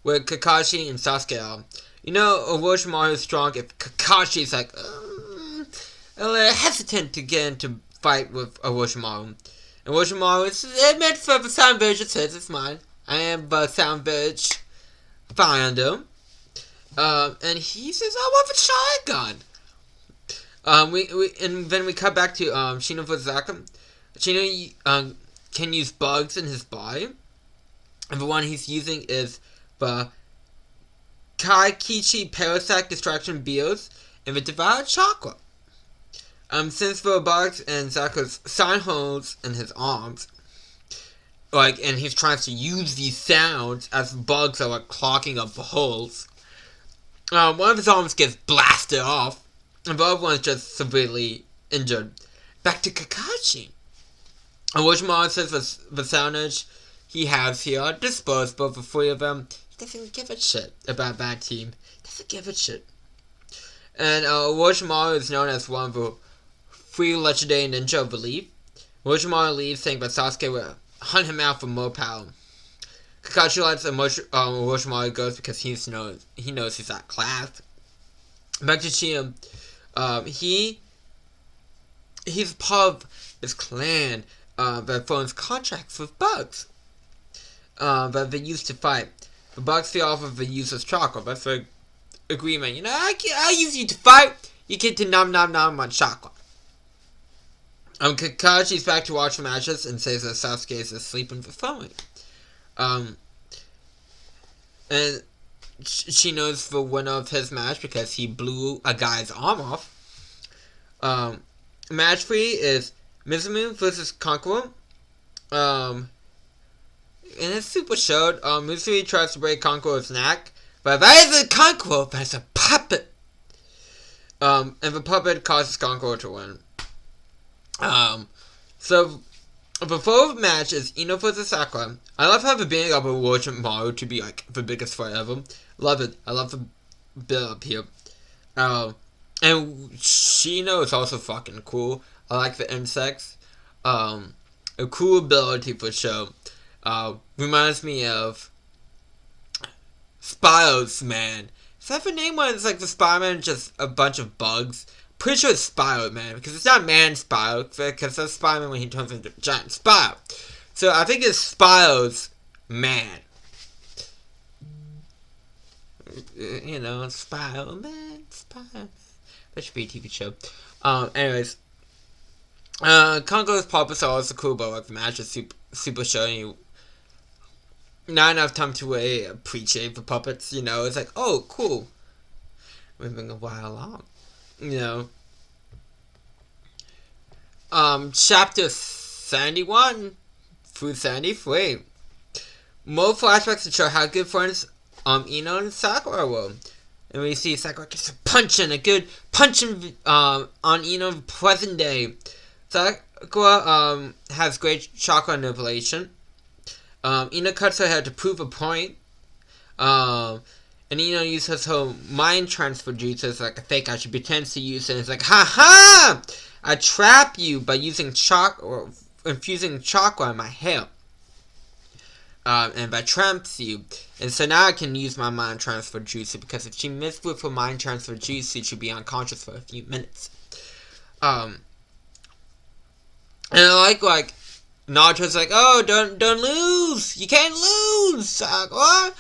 where Kakashi and Sasuke are. You know, Orochimaru is strong if Kakashi's like a little hesitant to get into fight with Orochimaru. And Orochimaru is meant for the sound village. It says it's mine. I am the sound village founder. And he says, I want the Sharingan. And then we cut back to Shino vs. Zaku. Shino can use bugs in his body. And the one he's using is the Kaikichi Parasite Distraction Bios and the Devoured Chakra. Since there are bugs and Zaku's sign holes in his arms, and he's trying to use these sounds as bugs are clogging up the holes. One of his arms gets blasted off, and the other one is just severely injured. Back to Kakashi. Orochimaru says the soundage he has here are disposable, the three of them. He doesn't give a shit about that team. He doesn't give a shit. And Orochimaru is known as one of the 3 legendary ninja of the leaf. Orochimaru leaves saying that Sasuke will hunt him out for more power. Kakashi lets Orochimaru go because he knows he's that class. Back to Shino. He's part of this clan that forms contracts with bugs that they use to fight. The bugs feed off of the user's chakra. That's the agreement. You know, I use you to fight. You get to nom my chakra. Kakashi's back to watch the matches and says that Sasuke is asleep and performing. And Shino's the winner of his match because he blew a guy's arm off. Match 3 is Mizumu vs. Conqueror. And it's super short. Mizumu tries to break Conqueror's neck, but that isn't Conqueror, that's a puppet. And the puppet causes Conqueror to win. So before the match is Ino vs. Sakura. I love how the beginning of Orochimaru to be the biggest fight ever. Love it. I love the build up here. And Shino is also fucking cool. I like the insects. A cool ability for sure. Reminds me of Spyro's Man. Is that the name when it's the Spider-Man just a bunch of bugs? Pretty sure it's Spyro Man, because it's not Man Spyro, because that's Spider-Man when he turns into a giant Spyro. So I think it's Spyro's Man. You know, Spyro Man. That should be a TV show. Anyways. Congo's purpose are also cool, but the match is super short, and not enough time to appreciate the puppets, you know. It's oh, cool. Moving a while along. You know. Chapter 71 through 73. More flashbacks to show how good friends Ino and Sakura were. And we see Sakura gets a punch and a good punching on Ino present day. Sakura has great chakra manipulation. Ino cuts her head to prove a point. And Ino uses her mind transfer juice as like a fake out. She pretends to use it and it's like, ha ha! I trap you by using or infusing chakra in my hair. And by traps you. And so now I can use my mind transfer juice because if she missed with her mind transfer juice, she'd be unconscious for a few minutes. And I like Naruto's like, oh, don't lose. You can't lose, Sakura.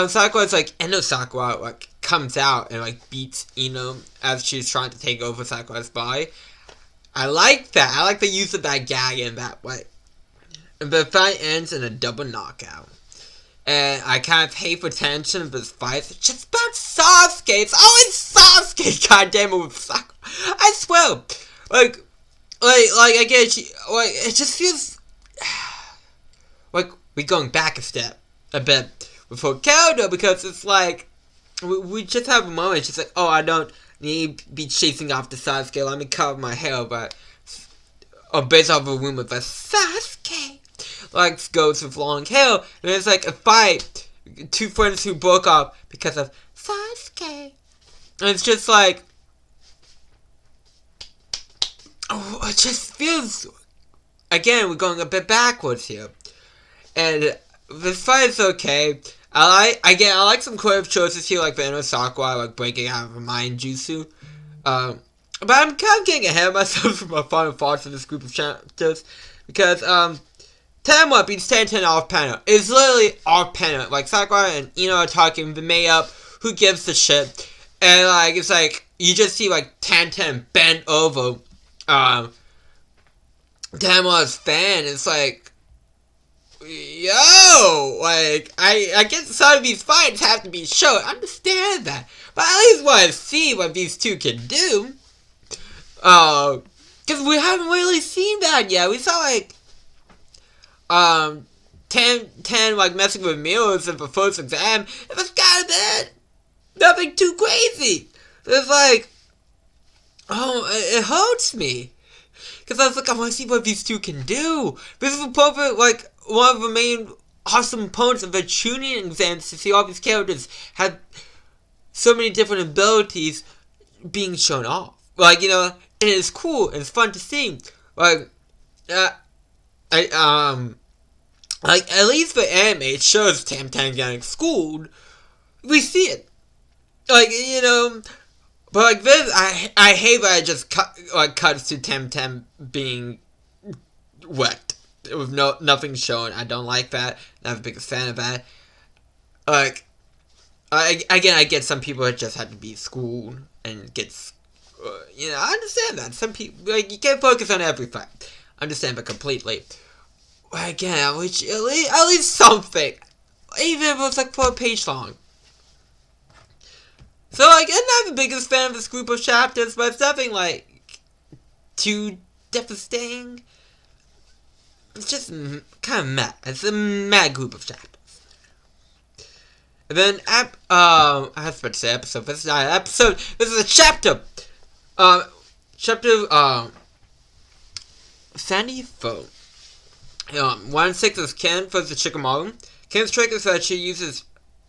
Sakura's like, Endo Sakura like comes out and like beats Ino as she's trying to take over Sakura's body. I like that. I like the use of that gag in that way. And the fight ends in a double knockout. And I kind of hate for tension of this fight. It's just about Sasuke. It's always Sasuke. God damn it with Sakura. I swear. Like again, it just feels like we're going back a bit before Kaido because it's like we just have a moment. It's just like, oh, I don't need to be chasing after Sasuke. Let me cover my hair, based off a rumor that Sasuke like goes with long hair, and it's like a fight. Two friends who broke up because of Sasuke, and it's just like, oh, it just feels. Again, we're going a bit backwards here, and this fight is okay. I like some creative choices here, like the Ino Sakura like breaking out of a mind jutsu. But I'm kind of getting ahead of myself from my final thoughts of this group of chapters because 10-1 beats 10-10 off panel. It's literally off panel. Like Sakura and Ino are talking, the made up, who gives the shit, and like it's like you just see like 10-10 bent over 10-1's fan. It's like, yo, like I guess some of these fights have to be shown. I understand that, but I at least want to see what these two can do. Because we haven't really seen that yet. We saw like 10 like messing with mirrors in the first exam. It was kind of bad. Nothing too crazy. It's like, oh, it hurts me. Because I was like, I want to see what these two can do. This is a perfect, like, one of the main awesome points of the Chunin exams to see all these characters have so many different abilities being shown off. Like, you know, and it's cool and it's fun to see. Like, like, at least for anime, it shows Tam-Tam getting schooled. We see it. Like, you know, but like this, I hate that it just cuts to Tam-Tam being wrecked with nothing shown. I don't like that. Not the biggest fan of that. Like, I get some people that just have to be schooled and get, you know, I understand that. Some people, like, you can't focus on every fact. I understand that completely. But again, which at least something, even if it was like 4 pages long. So, like, I'm not the biggest fan of this group of chapters, but it's nothing, like, too devastating. It's just kind of meh. It's a meh group of chapters. And then, I was about to say episode, but it's not an episode. This is a chapter. Chapter, 74. 1-6 is Ken versus Shikamaru. Ken's trick is that she uses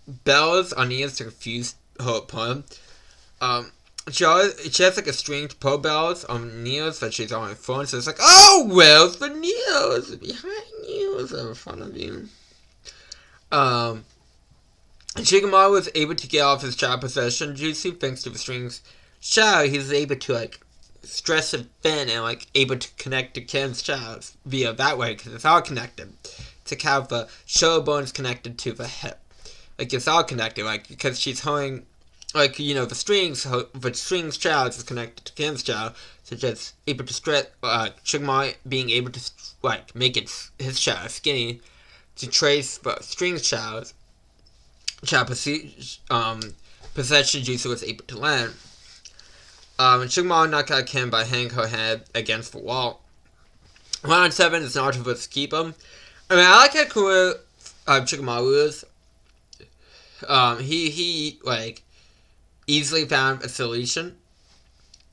bells on ears to confuse her opponent. She has like a string to pull bells on Neos that she's on her phone, so it's like, oh, where's the Neos? Behind you, is in front of you. And Shikamaru was able to get off his child possession jutsu thanks to the string's shadow. He's able to like stress it thin and like able to connect to Ken's child via that way because it's all connected. To have the shoulder bones connected to the hip. Like it's all connected, like because she's holding, like, you know, the strings child is connected to Ken's child, so just able to stretch, Shikamaru being able to like make his child skinny to trace the strings child possession jutsu was able to land. And Shikamaru knocked out Ken by hitting her head against the wall. 1-7 is Naruto vs. Kiba. I mean, I like how cool Shikamaru is. He like, easily found a solution.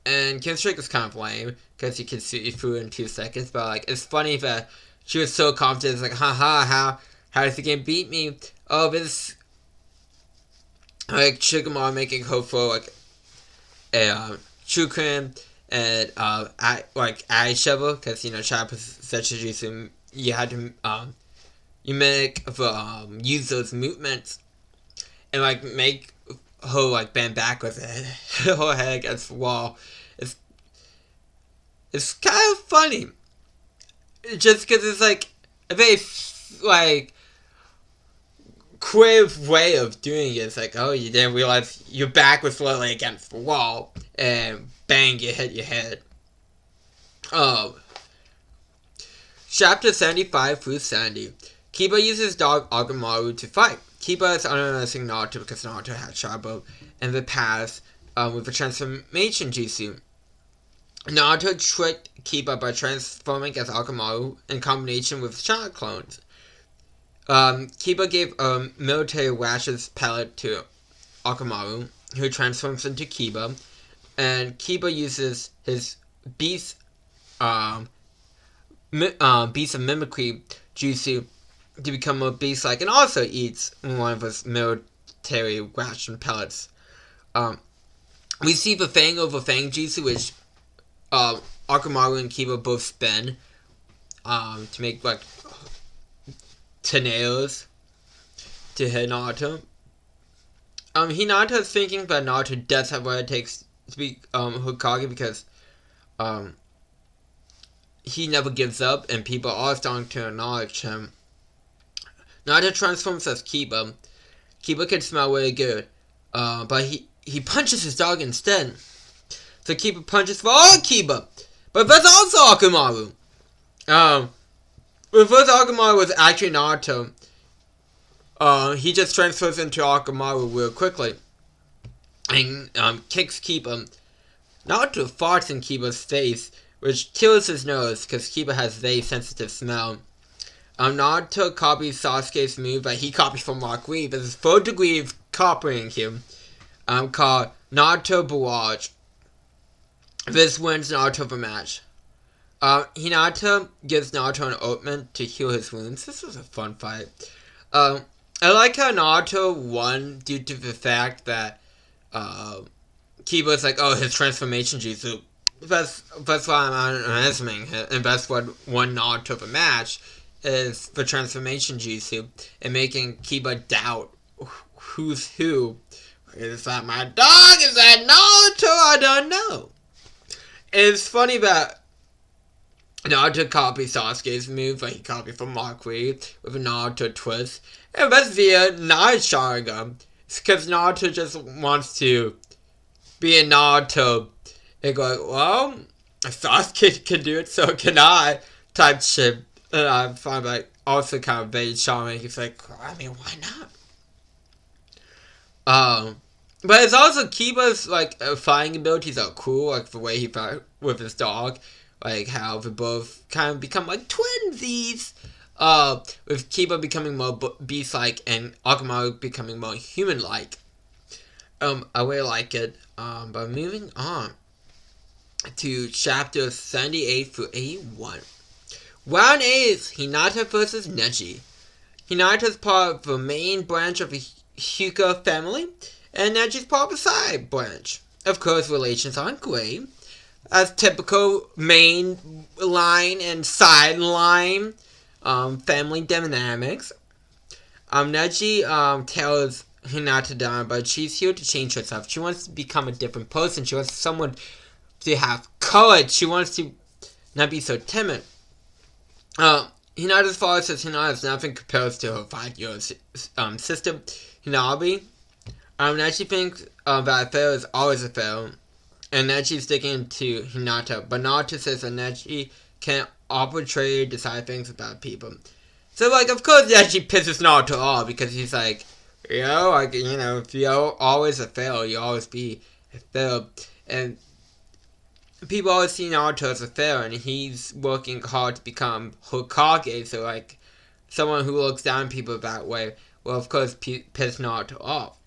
And Kim's trick is kind of lame because you can shoot you through in 2 seconds. But like, it's funny that she was so confident. It's like, haha, how does the game beat me? Oh, this like Shikamaru making hope for like a Chunin and eye shovel because child possession jutsu you had to you make use those movements and like make her like bend backwards and hit her head against the wall. It's kind of funny, just because it's like a very like creative way of doing it. It's like, oh, you didn't realize your back was literally against the wall, and bang, you hit your head. Chapter 75 through 70. Kiba uses dog Agamaru to fight. Kiba is unannouncing Naruto because Naruto had Shabo in the past with a transformation jutsu. Naruto tricked Kiba by transforming as Agamaru in combination with child clones. Kiba gave a military rashes pellet to Agamaru, who transforms into Kiba, and Kiba uses his beast of mimicry jutsu to become a beast-like, and also eats one of his military ration pellets. We see the Fang over Fang jutsu, which Agamaru and Kiba both spin to make like tornadoes to hit Naruto. Hinata is thinking that Naruto does have what it takes to be Hokage because he never gives up and people are starting to acknowledge him. Naruto transforms as Kiba. Kiba can smell really good, but he punches his dog instead. So Kiba punches for all Kiba, but that's also Agamaru. Reverse Agamaru was actually Naruto. He just transfers into Agamaru real quickly and kicks Kiba. Naruto farts in Kiba's face, which kills his nose because Kiba has very sensitive smell. Naruto copies Sasuke's move that he copied from Mark Lee. There's a 4th degree of copying him called Naruto Barrage. This wins Naruto the match. Hinata gives Naruto an ointment to heal his wounds. This was a fun fight. I like how Naruto won due to the fact that Kiba's like, oh, his transformation jutsu. That's why I'm underestimating it, and that's what won Naruto the match, is the transformation jutsu, and making Kiba doubt who's who. Is that my dog? Is that Naruto? I don't know. It's funny that Naruto copied Sasuke's move, but he copied from Mark Lee with a Naruto twist. And that's via Night Sharingan. It's because Naruto just wants to be a Naruto and go like, well, if Sasuke can do it, so can I, type shit. And I find like also kind of very charming. He's like, I mean, why not? But it's also Kiba's like fighting abilities are cool, like the way he fought with his dog, like how they both kind of become like twinsies. With Kiba becoming more beast-like and Agamaru becoming more human-like. I really like it. But moving on to chapters 78 through 81. Round 8 is Hinata versus Neji. Hinata is part of the main branch of the Hyuga family, and Neji's part of the side branch. Of course, relations aren't great, as typical main line and sideline family dynamics. Neji tells Hinata down, but she's here to change herself. She wants to become a different person. She wants someone to have courage. She wants to not be so timid. Hinata's father says Hinata's nothing compares to her 5-year-old sister, Hinabi. Neji thinks that affair is always a fair, and Neji's sticking to Hinata, but Naruto says that Neji can't arbitrarily decide things about people. So, like, of course Neji pisses Naruto off, because he's like, if you're always a fail, you always be a fail. And people always see Naruto as a fail, and he's working hard to become Hokage, so, like, someone who looks down on people that way will, of course, piss Naruto off.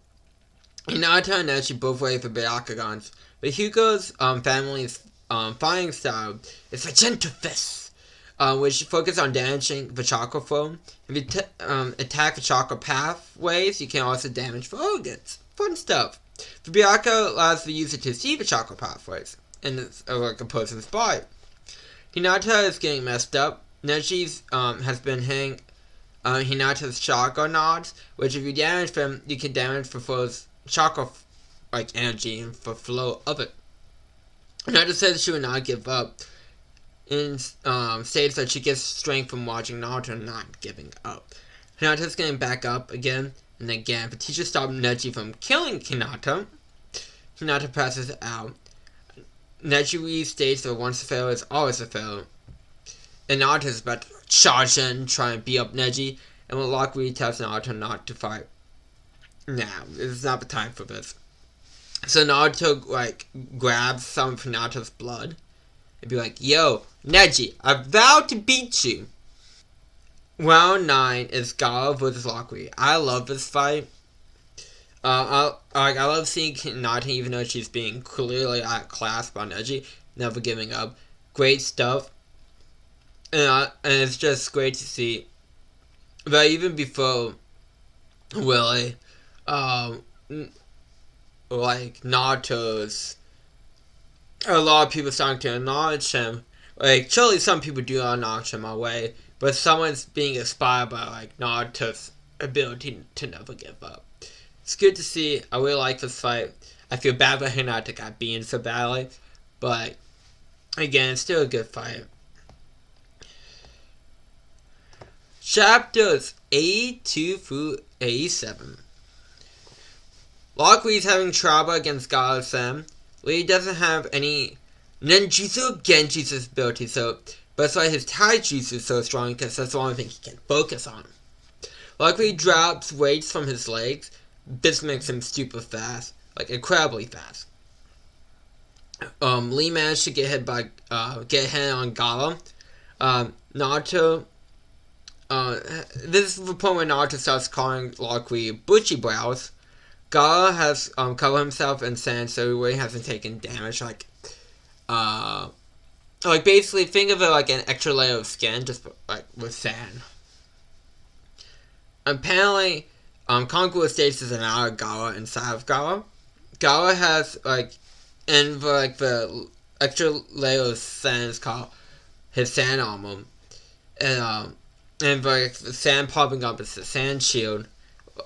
Hinata and Neji both raise the Byakugans, but Hugo's family's fighting style is the gentle fist, which focus on damaging the chakra flow. If you attack the chakra pathways, you can also damage the organs. Fun stuff. The Byakuga allows the user to see the chakra pathways in like a person's body. Hinata is getting messed up. Neji's has been hitting Hinata's chakra nodes, which if you damage them, you can damage the flow's chakra like energy and the flow of it. Hinata says she will not give up, and states that she gets strength from watching Naruto not giving up. Hinata's getting back up again and again. The teacher stopped Neji from killing Hinata. Hinata passes out. Neji states that once a failure is always a failure. And Naruto is about to charge in, try and beat up Neji, and when Lockery tells Naruto not to fight. Now, it's not the time for this. So Naruto, like, grabs some of Hinata's blood and be like, yo, Neji, I vow to beat you. Round 9 is Gaara vs. Lockery. I love this fight. I love seeing Hinata, even though she's being clearly outclassed by Neji, never giving up. Great stuff. And it's just great to see. But even before Willie, like Naruto's, a lot of people starting to acknowledge him. Like, surely some people do acknowledge him away, but someone's being inspired by like Naruto's ability to never give up. It's good to see. I really like this fight. I feel bad that Hinata got beaten so badly, but again, it's still a good fight. Chapters 82 through 87. Lockery's having trouble against Gaara-san. Lee doesn't have any ninjutsu or genjutsu ability, but that's why his taijutsu is so strong, because that's the only thing he can focus on. Lockery drops weights from his legs. This makes him super fast, like incredibly fast. Lee managed to get hit on Gaara. Naruto. This is the point where Naruto starts calling Lockery Bushy Brows. Gaara has covered himself in sand, so he really hasn't taken damage. Like basically, think of it like an extra layer of skin, just like with sand. Apparently, Conqueror states is another Gaara inside of Gaara. Gaara has the extra layer of sand is called his sand armor, and the sand popping up is the sand shield,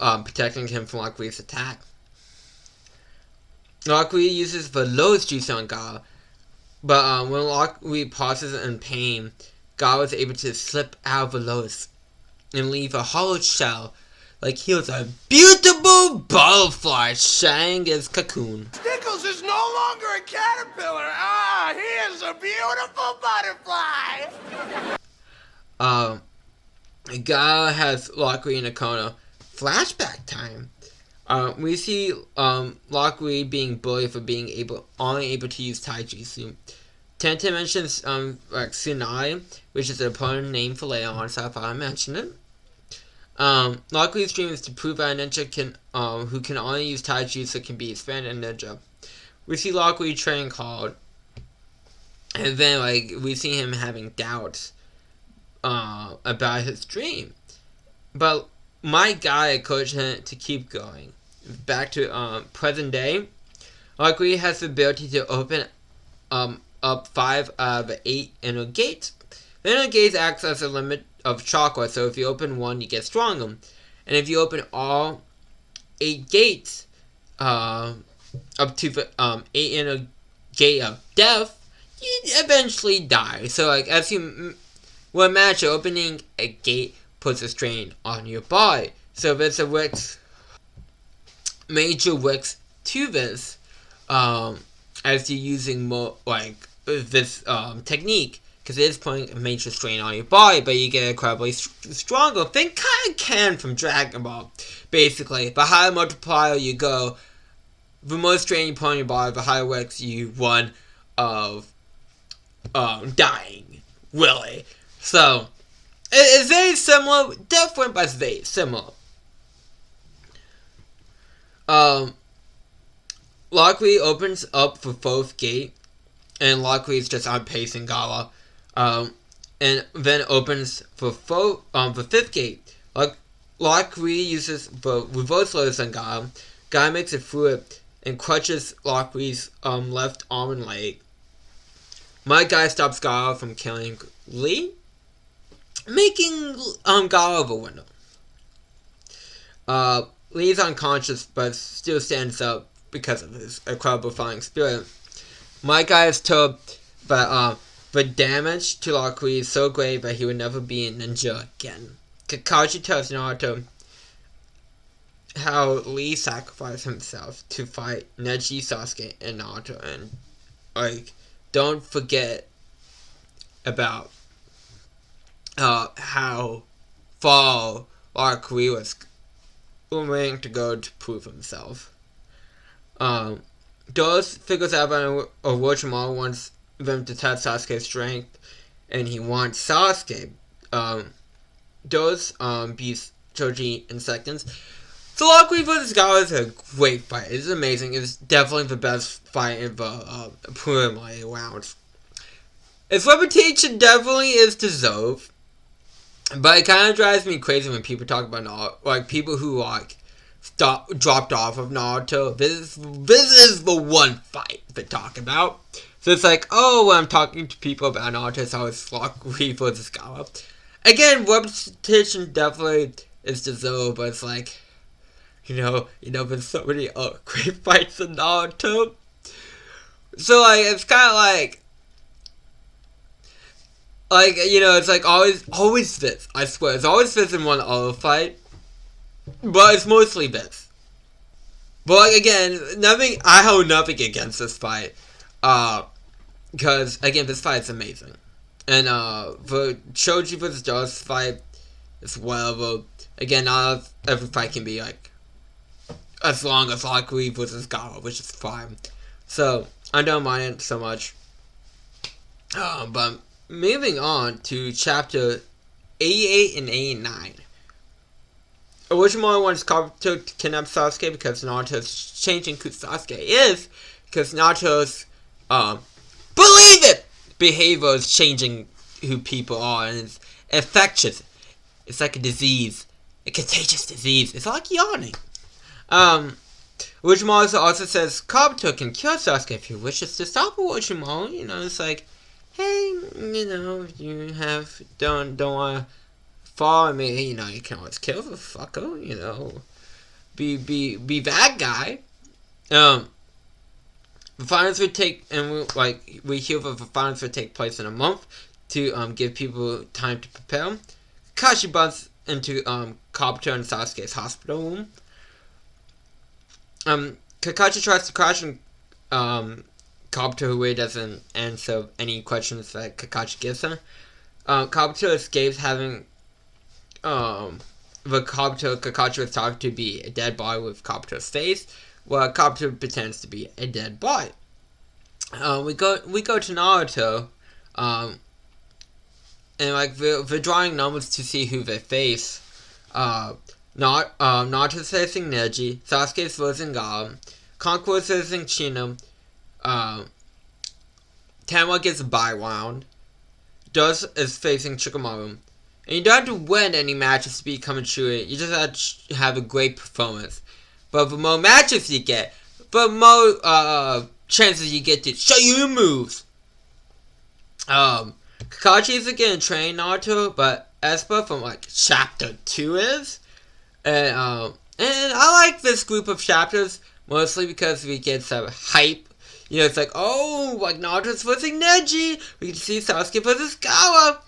protecting him from Lockery's attack. Lockery uses the lowest juice on Gaara, but when Lockery pauses in pain, Gaara is able to slip out of the lowest and leave a hollow shell like he was a beautiful butterfly shining his cocoon. Stickles is no longer a caterpillar. He is a beautiful butterfly. Gaara has Lockery in a corner. Flashback time. We see Lockery being bullied for being only able to use taijutsu. Tenten mentions Tsunai, which is an opponent name for later on, so I thought I mentioned it. Lockery's dream is to prove that a ninja who can only use taijutsu can be his friend and ninja. We see Lockery training hard, and then we see him having doubts about his dream. But my guy encouraged him to keep going. Back to present day, Lockery has the ability to open up 5 out of the 8 inner gates. The inner gates acts as a limit of chakra, so if you open one, you get stronger. And if you open all 8 gates, up to the 8 inner gate of death, you eventually die. So as you would imagine, opening a gate puts a strain on your body. So there's a major risk to this, as you're using more this technique, because it is putting a major strain on your body, but you get incredibly stronger. Think kind of Ken from Dragon Ball, basically. The higher multiplier you go, the more strain you put on your body, the higher risk you run of dying, really. So it's very similar, different, but it's very similar. Lockley opens up for 4th gate, and Lockley is just outpacing Gawa. And then opens for 5th gate. Lockley uses the reverse lotus on Gawa. Gawa makes it through it and crutches Lockley's left arm and leg. My guy stops Gawa from killing Lee, making Gawa the winner. Lee's unconscious but still stands up because of his incredible fighting spirit. My guy is told that the damage to Lockley is so great that he would never be a ninja again. Kakashi tells Naruto how Lee sacrificed himself to fight Neji, Sasuke, and Naruto, and don't forget about how far Lockley was willing to go to prove himself. Dose figures out that Orochimaru wants them to test Sasuke's strength, and he wants Sasuke. Dose beats Choji in seconds. So Lockley vs. Gawa is a great fight. It's amazing. It's definitely the best fight in the preliminary rounds. Its reputation definitely is deserved, but it kind of drives me crazy when people talk about Naruto, people who dropped off of Naruto. This is the one fight to talk about. So it's when I'm talking to people about Naruto, it's always Lockley vs. Gawa. Again, reputation definitely is deserved, but it's there's so many great fights in Naruto. So it's kind of it's always this. I swear, it's always this in one other fight, but it's mostly this. But again, I hold nothing against this fight, because again, this fight is amazing, and the Choji vs. Dose fight is whatever. Again, not every fight can be as long as Lockley vs. Gawa, which is fine. So I don't mind it so much. But moving on to chapter 88 and 89. Orochimaru wants Kabuto to kidnap Sasuke because Naruto's changing who Sasuke is, because Naruto's believe it behavior is changing who people are, and it's infectious. It's like a disease, a contagious disease. It's like yawning. Orochimaru also says Kabuto can kill Sasuke if he wishes to stop Orochimaru. It's hey, you don't want to follow me. You can always kill the fucker. Be that guy. The finals would take, and we hear that the finals would take place in a month to give people time to prepare. Kakashi bumps into Kabuto and Sasuke's hospital room. Kakashi tries to crash and Kabuto, who really doesn't answer any questions that Kakashi gives him. Kabuto escapes having the Kabuto Kakashi was talking to be a dead body with Kabuto's face, while Kabuto pretends to be a dead body. We go to Naruto, and they're drawing numbers to see who they face. Naruto's facing Neji, Sasuke's facing Gawa, Conqueror's facing Chunin, Tama gets a bye round, Dose is facing Shikamaru. And you don't have to win any matches to become a Chunin, you just have to have a great performance. But the more matches you get, the more chances you get to show your moves. Kakashi isn't getting trained Naruto, but Espa from chapter 2 is. And I like this group of chapters mostly because we get some hype. It's Naruto's versus Neji. We can see Sasuke versus Gawa.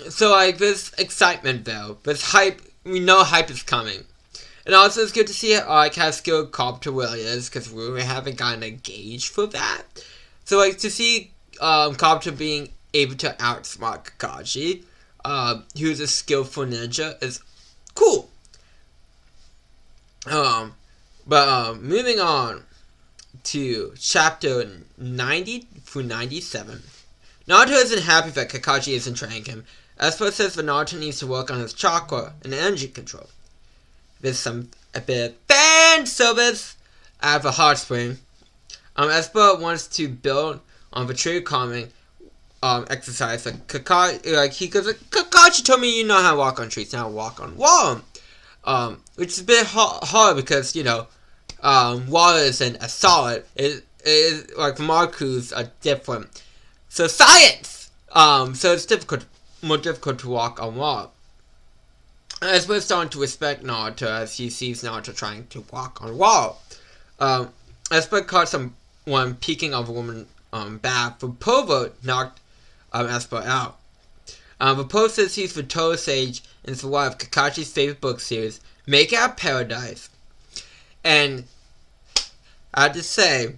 So this excitement though, this hype. We know hype is coming, and also it's good to see how skilled Kabuto really is, because we haven't gotten a gauge for that. So to see Kabuto being able to outsmart Kakashi, who's a skillful ninja, is cool. But moving on to chapter 90 through 97. Naruto isn't happy that Kakashi isn't training him. Espo says that Naruto needs to work on his chakra and energy control. There's a bit of fan service. out of a hot spring. Espa wants to build on the tree calming exercise. He goes, Kakashi told me you know how to walk on trees, now walk on wall. Which is a bit hard because, water isn't a solid. It is like molecules are different. So science! So it's more difficult to walk on water. As we're starting to respect Naruto as he sees Naruto trying to walk on water. Espa caught someone peeking of a woman bath. The Povo knocked Espa out. The Povo says he's the Toho Sage and is one of Kakashi's favorite book series, Make Out Paradise. And I have to say,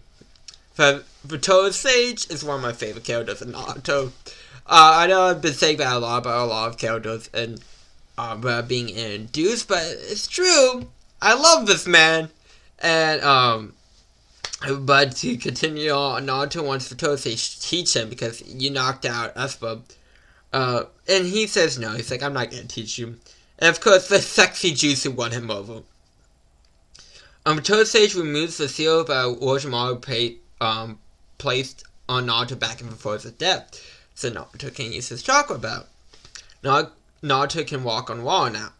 the Toho Sage is one of my favorite characters in Naruto. I know I've been saying that a lot about a lot of characters and being introduced, but it's true. I love this man. And, but to continue on, Naruto wants the Toho Sage to teach him because you knocked out Espa. And he says no. He's like, I'm not gonna teach you. And of course, the sexy Jutsu won him over. Toho Sage removes the seal that Orochimaru placed on Naruto back before his death, so Naruto can use his chakra back. Naruto can walk on water now.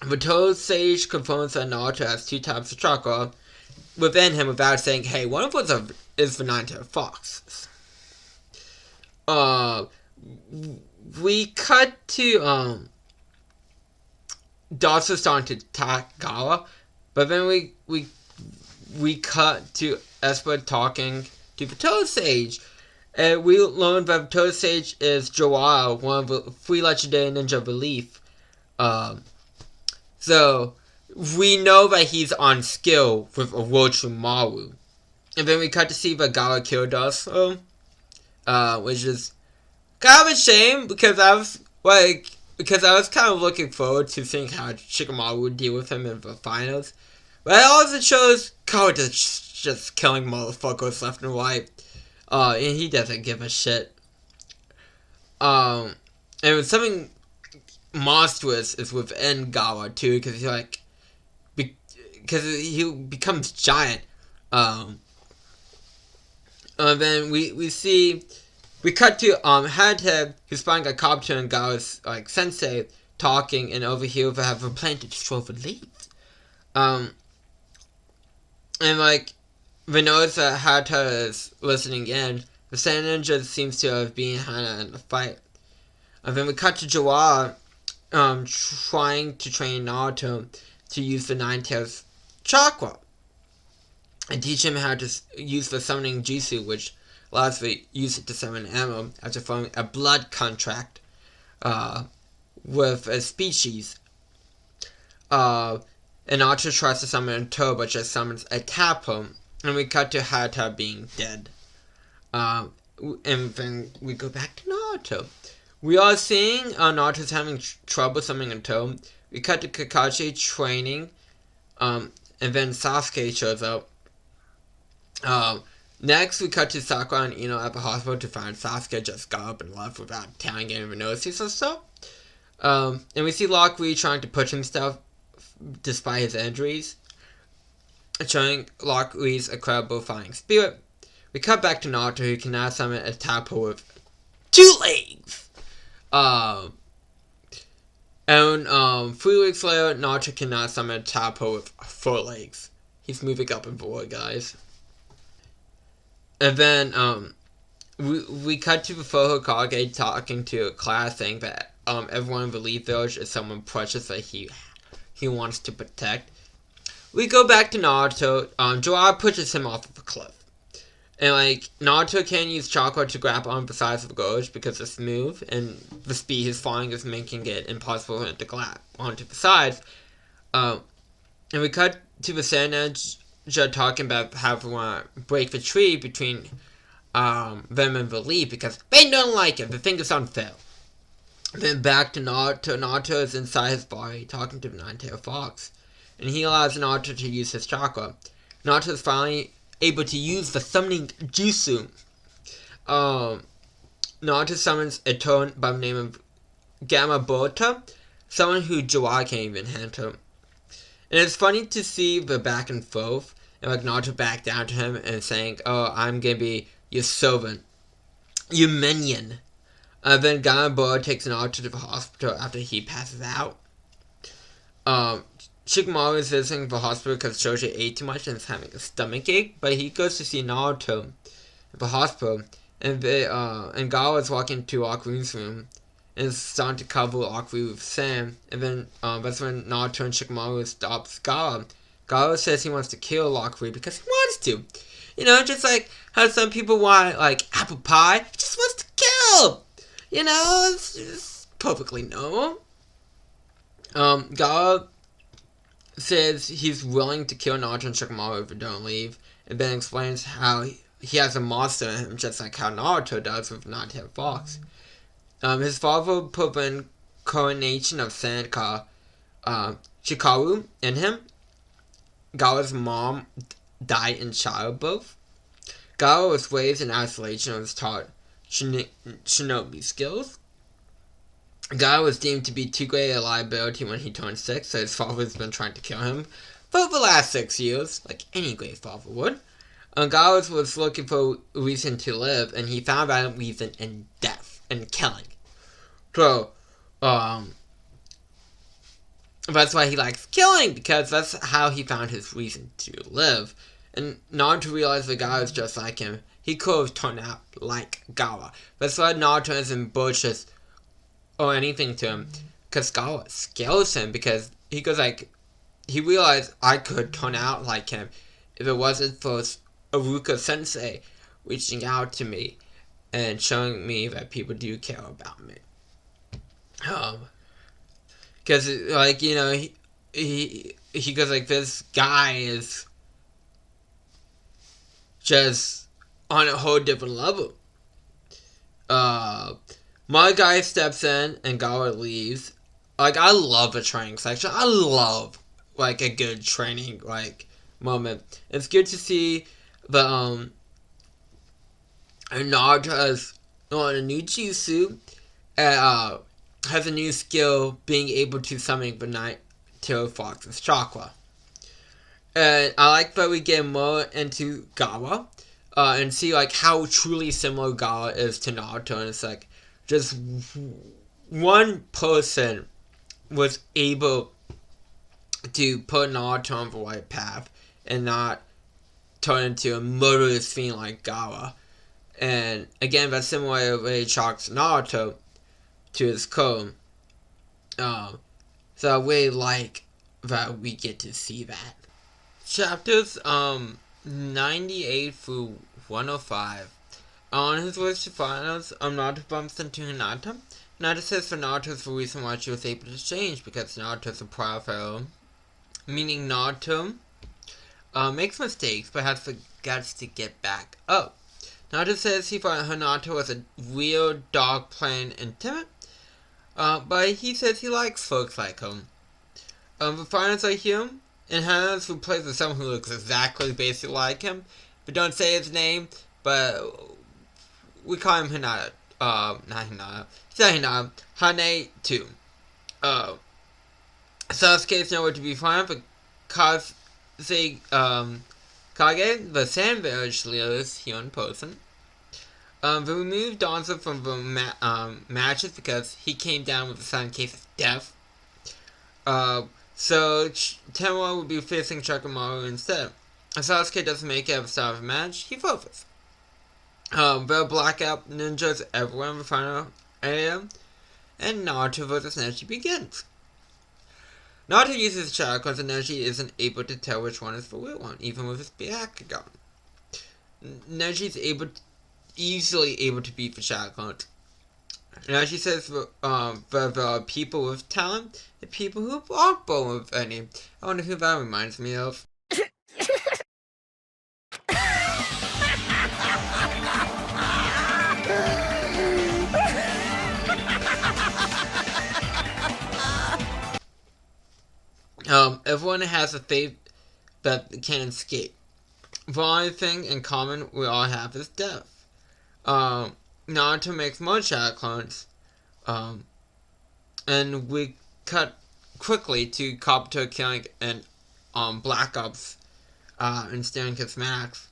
The Toho Sage confirms that Naruto has 2 types of chakra within him without saying, hey, one of us is the nine-tailed fox. We cut to Dasa starting to attack Gaara, but then we cut to Espa talking to the Toho Sage, and we learned that the Toho Sage is Joao, one of the 3 legendary ninja belief. So we know that he's on skill with Orochimaru, and then we cut to see that Gaara killed Dasa, which is kind of a shame because I was kind of looking forward to seeing how Shikamaru would deal with him in the finals. But it also shows Gaara just killing motherfuckers left and right. And he doesn't give a shit. And something monstrous is within Gaara too, because he becomes giant. And then we cut to Hadhead, who's finding a copter and Gaara's sensei talking, and over here they have a plan to destroy the leaves. And we notice that Hadhead is listening in. The Sand Ninja seems to have been Hana in the fight. And then we cut to Joao trying to train Naruto to use the Nine-Tails chakra and teach him how to use the summoning jutsu, which allows to use it to summon ammo after forming a blood contract with a species. And Naruto tries to summon a Toho, but just summons a tadpole. And we cut to Hata being dead. And then we go back to Naruto. We are seeing Naruto's having trouble summoning a Toho. We cut to Kakashi training. And then Sasuke shows up. Next, we cut to Sakura and Ino at the hospital to find Sasuke just got up and left without telling anyone notices or so. And we see Lock Lee trying to push himself despite his injuries, showing Lock Lee's incredible fighting spirit. We cut back to Naruto, who can now summon a tadpole with 2 legs! And 3 weeks later, Naruto can now summon a tadpole with 4 legs. He's moving up in board, guys. And then, we cut to the Hokage talking to a class saying that, everyone in the Leaf Village is someone precious that he wants to protect. We go back to Naruto. Jiraiya pushes him off of a cliff. And, Naruto can't use chakra to grab on the sides of the gorge because it's smooth, and the speed he's falling is making it impossible for him to grab onto the sides. And we cut to the Sand Ninja talking about how they want to break the tree between them and the leaf because they don't like it. They think it's unfair. Then back to Naruto. Naruto is inside his body talking to the Nine-Tailed Fox. And he allows Naruto to use his chakra. Naruto is finally able to use the summoning jutsu. Naruto summons a Toho by the name of Gamma Bota, someone who Jiraiya can't even handle. And it's funny to see the back and forth. and like Naruto back down to him and saying, "Oh, I'm gonna be your servant, your minion." Then Ganaboro takes Naruto to the hospital after he passes out. Shikamaru is visiting the hospital because Shoji ate too much and is having a stomach ache, but he goes to see Naruto at the hospital, and Gawa is walking to Akuru's room and is starting to cover Akuru with sand, and then that's when Naruto and Shikamaru stops Gawa. Gawa says he wants to kill Akuru because he wants to. You know, just like how some people want, like, apple pie, he just wants to kill! You know, it's perfectly normal. Gawa says he's willing to kill Naruto and Shikamaru if they don't leave, and then explains how he has a monster in him, just like how Naruto does with Not-Tailed Fox. His father put in coronation of Seneca, Chikaru in him. Gawa's mom died in childbirth. Gawa was raised in isolation and was taught shinobi skills. Gawa was deemed to be too great a liability when he turned 6, so his father has been trying to kill him for the last 6 years, like any great father would. Gawa was looking for a reason to live, and he found that reason in death and killing. So, that's why he likes killing, because that's how he found his reason to live. And Naruto realized that Gawa is just like him. He could have turned out like Gawa. That's why Naruto isn't bushes or anything to him, because Gawa scares him, because he goes like, he realized I could turn out like him if it wasn't for Iruka Sensei reaching out to me and showing me that people do care about me. Because, like, you know, he goes like, this guy is just on a whole different level. My guy steps in and Gawa leaves. Like, I love a training section. I love, like, a good training, like, moment. It's good to see the, Naruto has on a new jutsu, has a new skill, being able to summon the Night-Tailed Fox's chakra. And I like that we get more into Gawa, and see, like, how truly similar Gawa is to Naruto, and it's like, just one person was able to put Naruto on the right path, and not turn into a murderous fiend like Gawa. And again, that's similar way it shocks Naruto to his core. So I really like that we get to see that. Chapters 98 through 105. On his way to finals, Naruto bumps into Hinata. Hinata says that Naruto is the reason why she was able to change, because Naruto is a proud fellow. Meaning Naruto makes mistakes, but has the guts to get back up. Naruto says he thought Hinata was a real dog playing and timid, but he says he likes folks like him. The finals are him, and Hannah's who plays with someone who looks exactly basically like him. We don't say his name, but we call him Hinata. Not Hinata. It's not Hinata. Hane too. Sasuke's nowhere to be found, but Kage, the Sand Village leaders here in person. They removed Danzo from the matches because he came down with a sudden case of death. So Tenwa will be facing Shikamaru instead. If Sasuke doesn't make it at the start of the match, he forfeits. There are blackout ninjas everywhere in the final area, and Naruto vs. Neji begins. Naruto uses the chakra because Neji isn't able to tell which one is the real one, even with his Byakugan. Neji's easily able to beat the chakra. Neji says that there are people with talent and people who aren't born with any. I wonder who that reminds me of. Everyone has a fate that can escape. The only thing in common we all have is death. Naruto makes more shadow clones, and we cut quickly to Kabuto killing and Black Ops and stealing his max.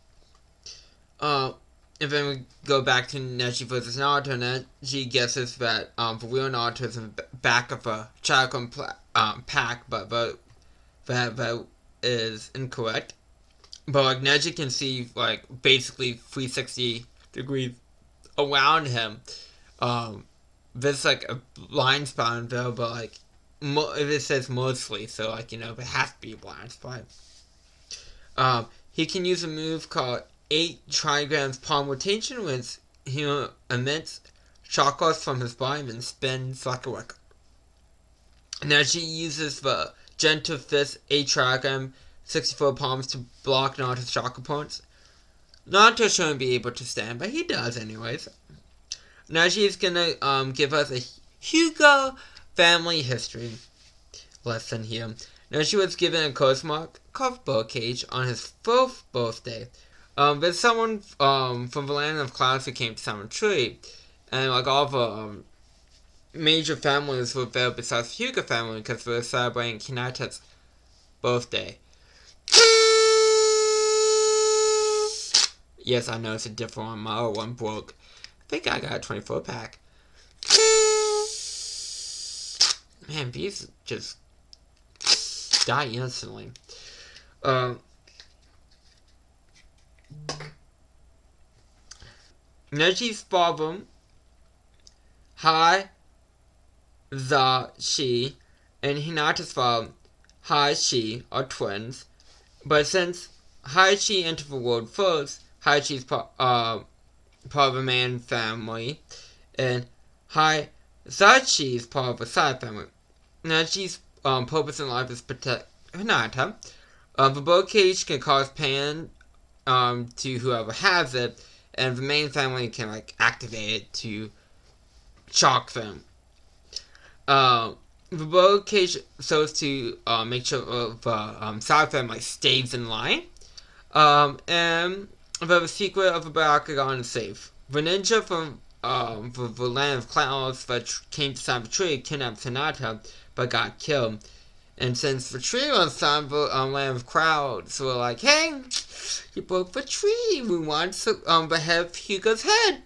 And then we go back to Neji versus Naruto. Neji guesses that the real Naruto is in the back of a Chakram pack, but that is incorrect. But like Neji can see like basically 360 degrees around him. There's like a blind spot though, but like it says mostly, so like it has to be a blind spot. He can use a move called 8 trigrams palm rotation, which he emits chakras from his body and spins like a record. Neji uses the gentle fist 8 trigram 64 palms to block Naruto's chakra points. Naruto shouldn't be able to stand, but he does anyways. Neji is gonna give us a Hyuga family history lesson here. Neji was given a postmark called Birdcage on his 4th birthday. There's someone from the land of clouds who came to Summon Tree, and like all the major families were there besides the Hyuga family because they were celebrating Hinata's birthday. Yes, I know it's a different one. My other one broke. I think I got a 24 pack. Man, these just die instantly. Neji's father, Shi, and Hinata's father, Shi, are twins. But since Shi entered the world first, Shi's part of the man family, and Zachi is part of the side family. Neji's purpose in life is to protect Hinata. The birdcage can cause pain to whoever has it, and the main family can activate it to shock them. The birdcage serves to make sure the side family stays in line, and the secret of the Byakugan is safe. The ninja from the land of clouds that came to Cyber Tree kidnapped Hinata, but got killed. And since the tree was on the land of clouds, so we're like, hey, you broke the tree. We want to behead Hyuga's head.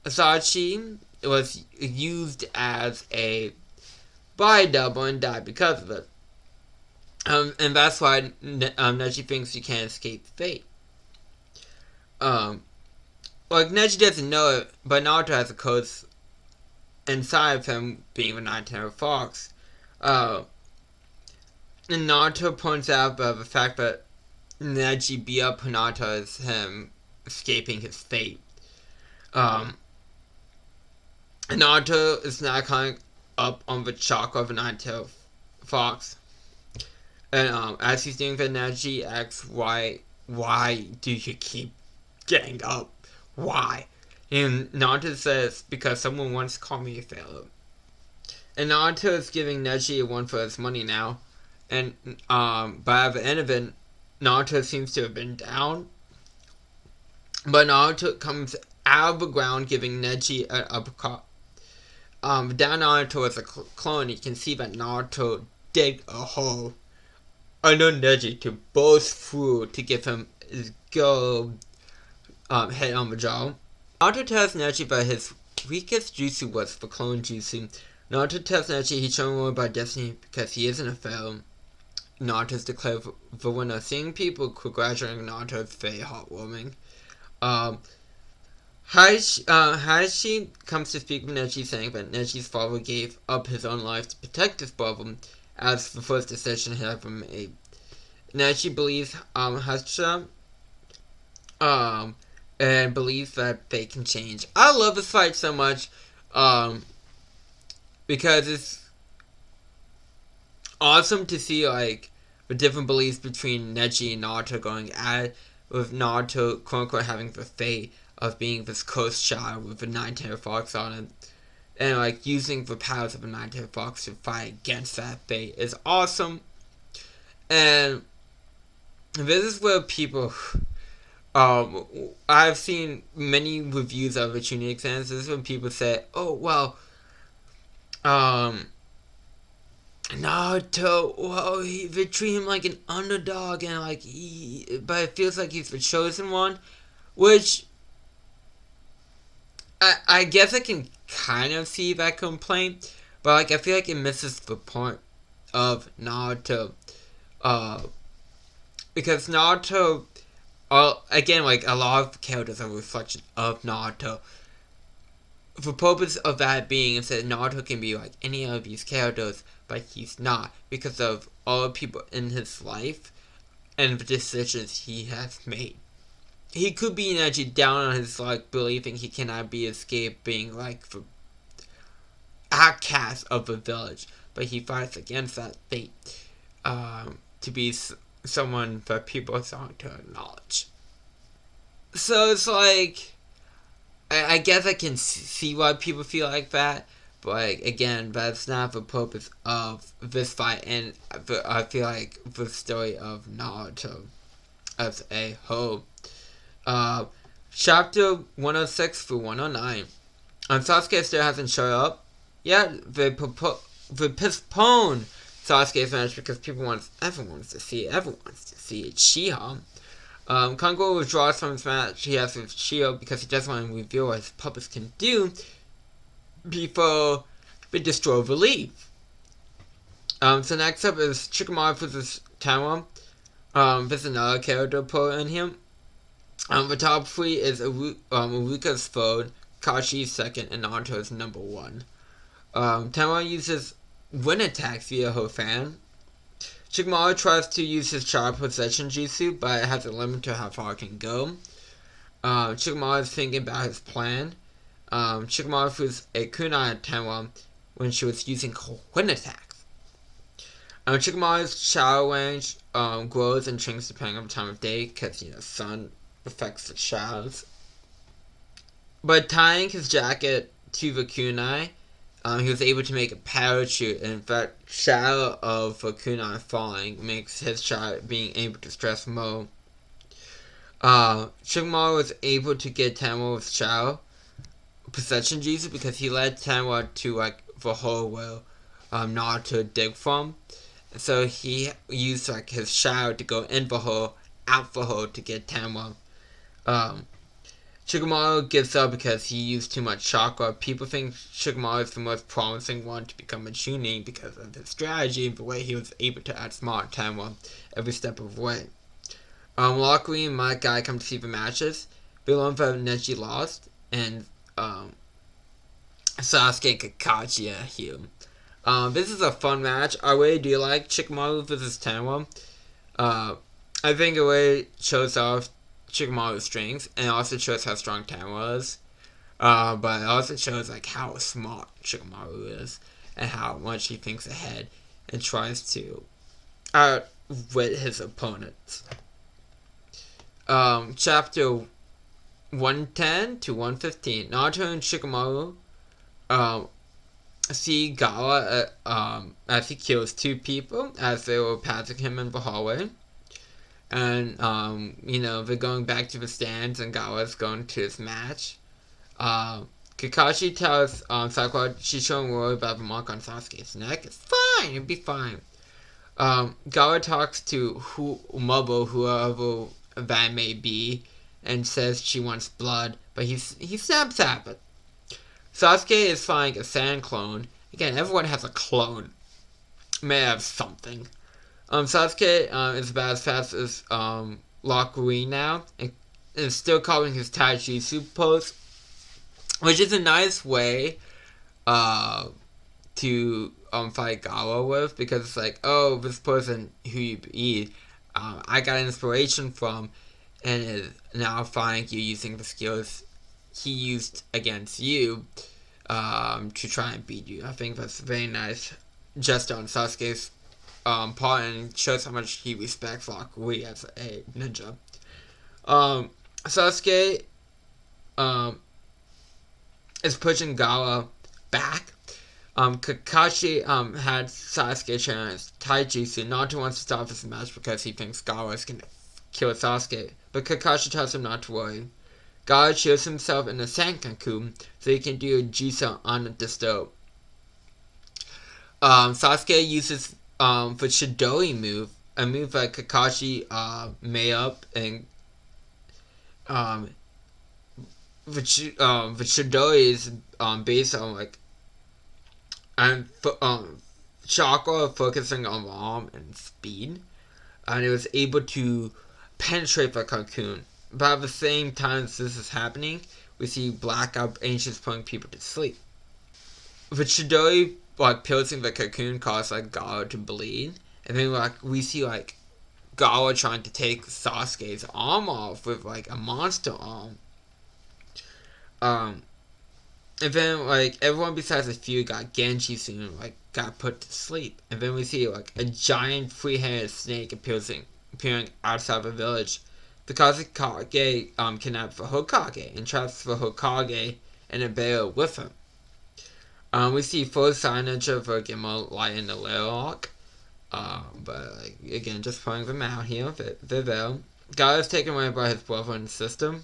Zachi was used as a body double and died because of it. And that's why Neji thinks he can't escape fate. Neji doesn't know it, but Naruto has a code inside of him, being the Nine-Tailed Fox. And Naruto points out about the fact that Neji beat up Hinata as him escaping his fate. Naruto is now kind of up on the chakra of the Nine-Tailed Fox. And as he's doing that, Neji asks, why do you keep getting up? Why? And Naruto says, because someone once called me a failure. And Naruto is giving Neji a one for his money now. And by the end of it, Naruto seems to have been down. But Naruto comes out of the ground giving Neji an uppercut. Down Naruto is a clone. You can see that Naruto dig a hole under Neji to burst through to give him his gold head on the jaw. Naruto tells Neji that his weakest jutsu was the clone jutsu. Naruto tells Neji he's shown more about destiny because he isn't a fail. Naruto's declared the winner. Seeing people congratulating Naruto is very heartwarming. Hayashi comes to speak with Neji, saying that Neji's father gave up his own life to protect his brother as the first decision he ever made. Neji believes Hayashi and believes that they can change. I love this fight so much because it's awesome to see the different beliefs between Neji and Naruto going at it, with Naruto quote unquote having the fate of being this cursed child with a Nine-Tailed Fox on it, and using the powers of a Nine-Tailed Fox to fight against that fate is awesome. And this is where people I've seen many reviews of the Chunin exams. This is when people say, oh well, Naruto, whoa, they treat him like an underdog, and but it feels like he's the chosen one, which I guess I can kind of see that complaint, but I feel like it misses the point of Naruto, uh, because Naruto, again, a lot of characters are a reflection of Naruto. The purpose of that being is that Naruto can be like any of these characters, but he's not, because of all the people in his life and the decisions he has made. He could be actually down on his luck, believing he cannot be escaped, being like the outcast of the village, but he fights against that fate to be someone that people are starting to acknowledge. So it's like, I guess I can see why people feel like that, but again, that's not the purpose of this fight, and I feel like the story of Naruto as a whole. Chapter 106 through 109. Sasuke still hasn't showed up. Yeah, they postponed Sasuke's match because everyone wants to see it. Shiha. Kongo withdraws from his match he has with Shio because he doesn't want to reveal what his puppets can do before they destroy the leaf. So next up is Shikamaru vs. Tama. There's another character put in him. The top three is Uruka's third, Kashi's second, and Naruto's number one. Tama uses wind attacks via her fan. Shikamaru tries to use his child possession jutsu, but it has a limit to how far it can go. Shikamaru is thinking about his plan. Shikamaru threw a kunai at Tama when she was using her wind attacks. Shikamaru's shadow range grows and shrinks depending on the time of day, because, sun affects the shadows. By tying his jacket to the kunai, he was able to make a parachute, and that shadow of the kunai falling makes his shadow being able to stress more. Shikamaru was able to get Tama with shadow possession jutsu because he led Tama to the hole where Naruto dig from. So he used his shadow to go in the hole, out the hole to get Tama. Shikamaru gives up because he used too much chakra. People think Shikamaru is the most promising one to become a Chunin because of his strategy and the way he was able to outsmart Tama every step of the way. Luckily, my guy come to see the matches. We learned that Neji lost, and Sasuke and Kakashi are here. This is a fun match. I really do like Shikamaru vs. Tama. I think it really shows off Shikamaru's strengths, and it also shows how strong Tama is. But it also shows how smart Shikamaru is, and how much he thinks ahead and tries to outwit his opponents. Chapter 110 to 115. Naruto and Shikamaru see Gawa as he kills two people as they were passing him in the hallway. And, they're going back to the stands, and Gawa's going to his match. Kakashi tells Sakura she's showing worry about the mark on Sasuke's neck. It's fine, it'll be fine. Gawa talks to Mobo, whoever that may be, and says she wants blood, but he snaps at it. Sasuke is flying a sand clone. Again, everyone has a clone. May have something. Sasuke is about as fast as Lockery now, and is still calling his Taijutsu pose, which is a nice way to fight Gawa with, because it's this person who you beat, I got inspiration from, and is now finding you using the skills he used against you to try and beat you. I think that's very nice just on Sasuke's part, and shows how much he respects Lockery as a ninja. Sasuke is pushing Gawa back. Kakashi had Sasuke sharing his Taijutsu. Naruto wants to stop this match because he thinks Gawa is going to kill Sasuke, but Kakashi tells him not to worry. Gawa shields himself in a Senkaku so he can do a jutsu undisturbed. Sasuke uses the Chidori move, a move that Kakashi made up, and um, the Chidori is based on like chakra focusing on ROM and speed, and it was able to penetrate the cocoon. But at the same time as this is happening, we see blackout ancients putting people to sleep. The Chidori like piercing the cocoon caused like Gaara to bleed, and then like we see like Gaara trying to take Sasuke's arm off with like a monster arm. And then like everyone besides a few got Genji soon like got put to sleep, and then we see like a giant three-headed snake appearing outside the village. The Kazekage kidnaps the Hokage and traps the Hokage and a bear with him. We see full signage of Gimel lighting the little arc. But like, again, just pointing them out here. They're there. Gaara is taken away by his brother and sister.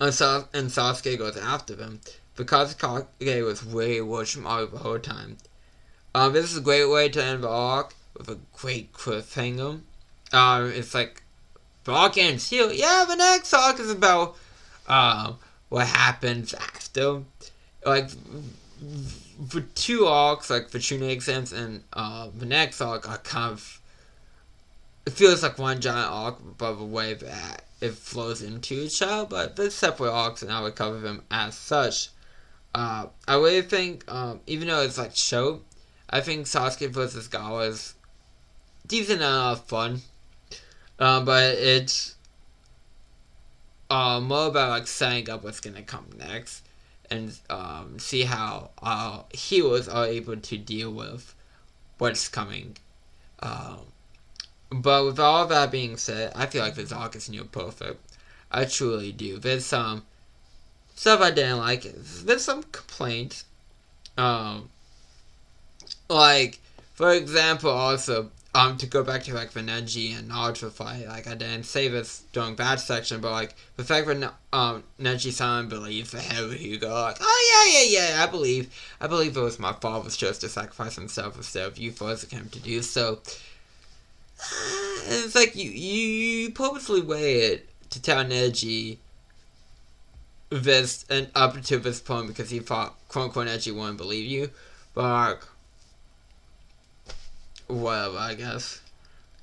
And Sasuke goes after them. Because Kage was really watching Mario the whole time. This is a great way to end the arc with a great cliffhanger. It's like the arc ends here. Yeah, the next arc is about what happens after. Like the two arcs, like the Chunin exams and the next arc, are kind of, it feels like one giant arc, but the way that it flows into each other. But they're separate arcs, and I would cover them as such. I really think, even though it's like show, I think Sasuke vs. Gaara is decent enough fun. But it's more about like setting up what's gonna come next, and see how heroes are able to deal with what's coming. But with all that being said, I feel like this arc is near perfect. I truly do. There's some stuff I didn't like. There's some complaints. Like, for example, also, to go back to like the Neji and Naruto fight, like I didn't say this during that section, but like the fact that Neji-san believes the head of Hugo, like, oh yeah, I believe it was my father's choice to sacrifice himself instead of you forcing him to do so. It's like you purposely waited to tell Neji this and up to this point because he thought quote unquote Neji wouldn't believe you, but like, whatever, I guess.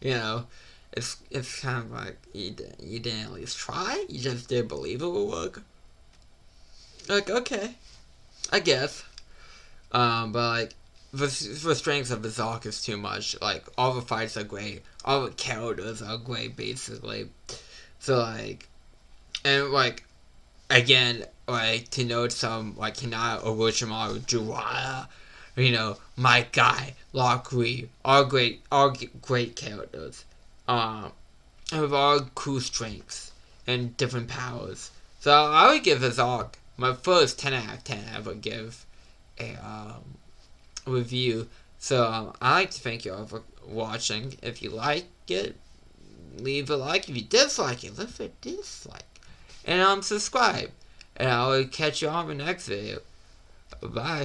You know, it's kind of like you didn't at least try. You just didn't believe it would work. Like, okay, I guess. But like the strengths of this arc is too much. Like all the fights are great, all the characters are great, basically. So like, and like again, like to note some like Hinata, Orochimaru, Jiraiya, you know, my guy, Lockery, all great characters. And with all cool strengths and different powers. So I would give this arc my first 10 out of 10 I ever give a review. So I'd like to thank you all for watching. If you like it, leave a like. If you dislike it, leave a dislike. And subscribe. And I will catch you on the next video. Bye.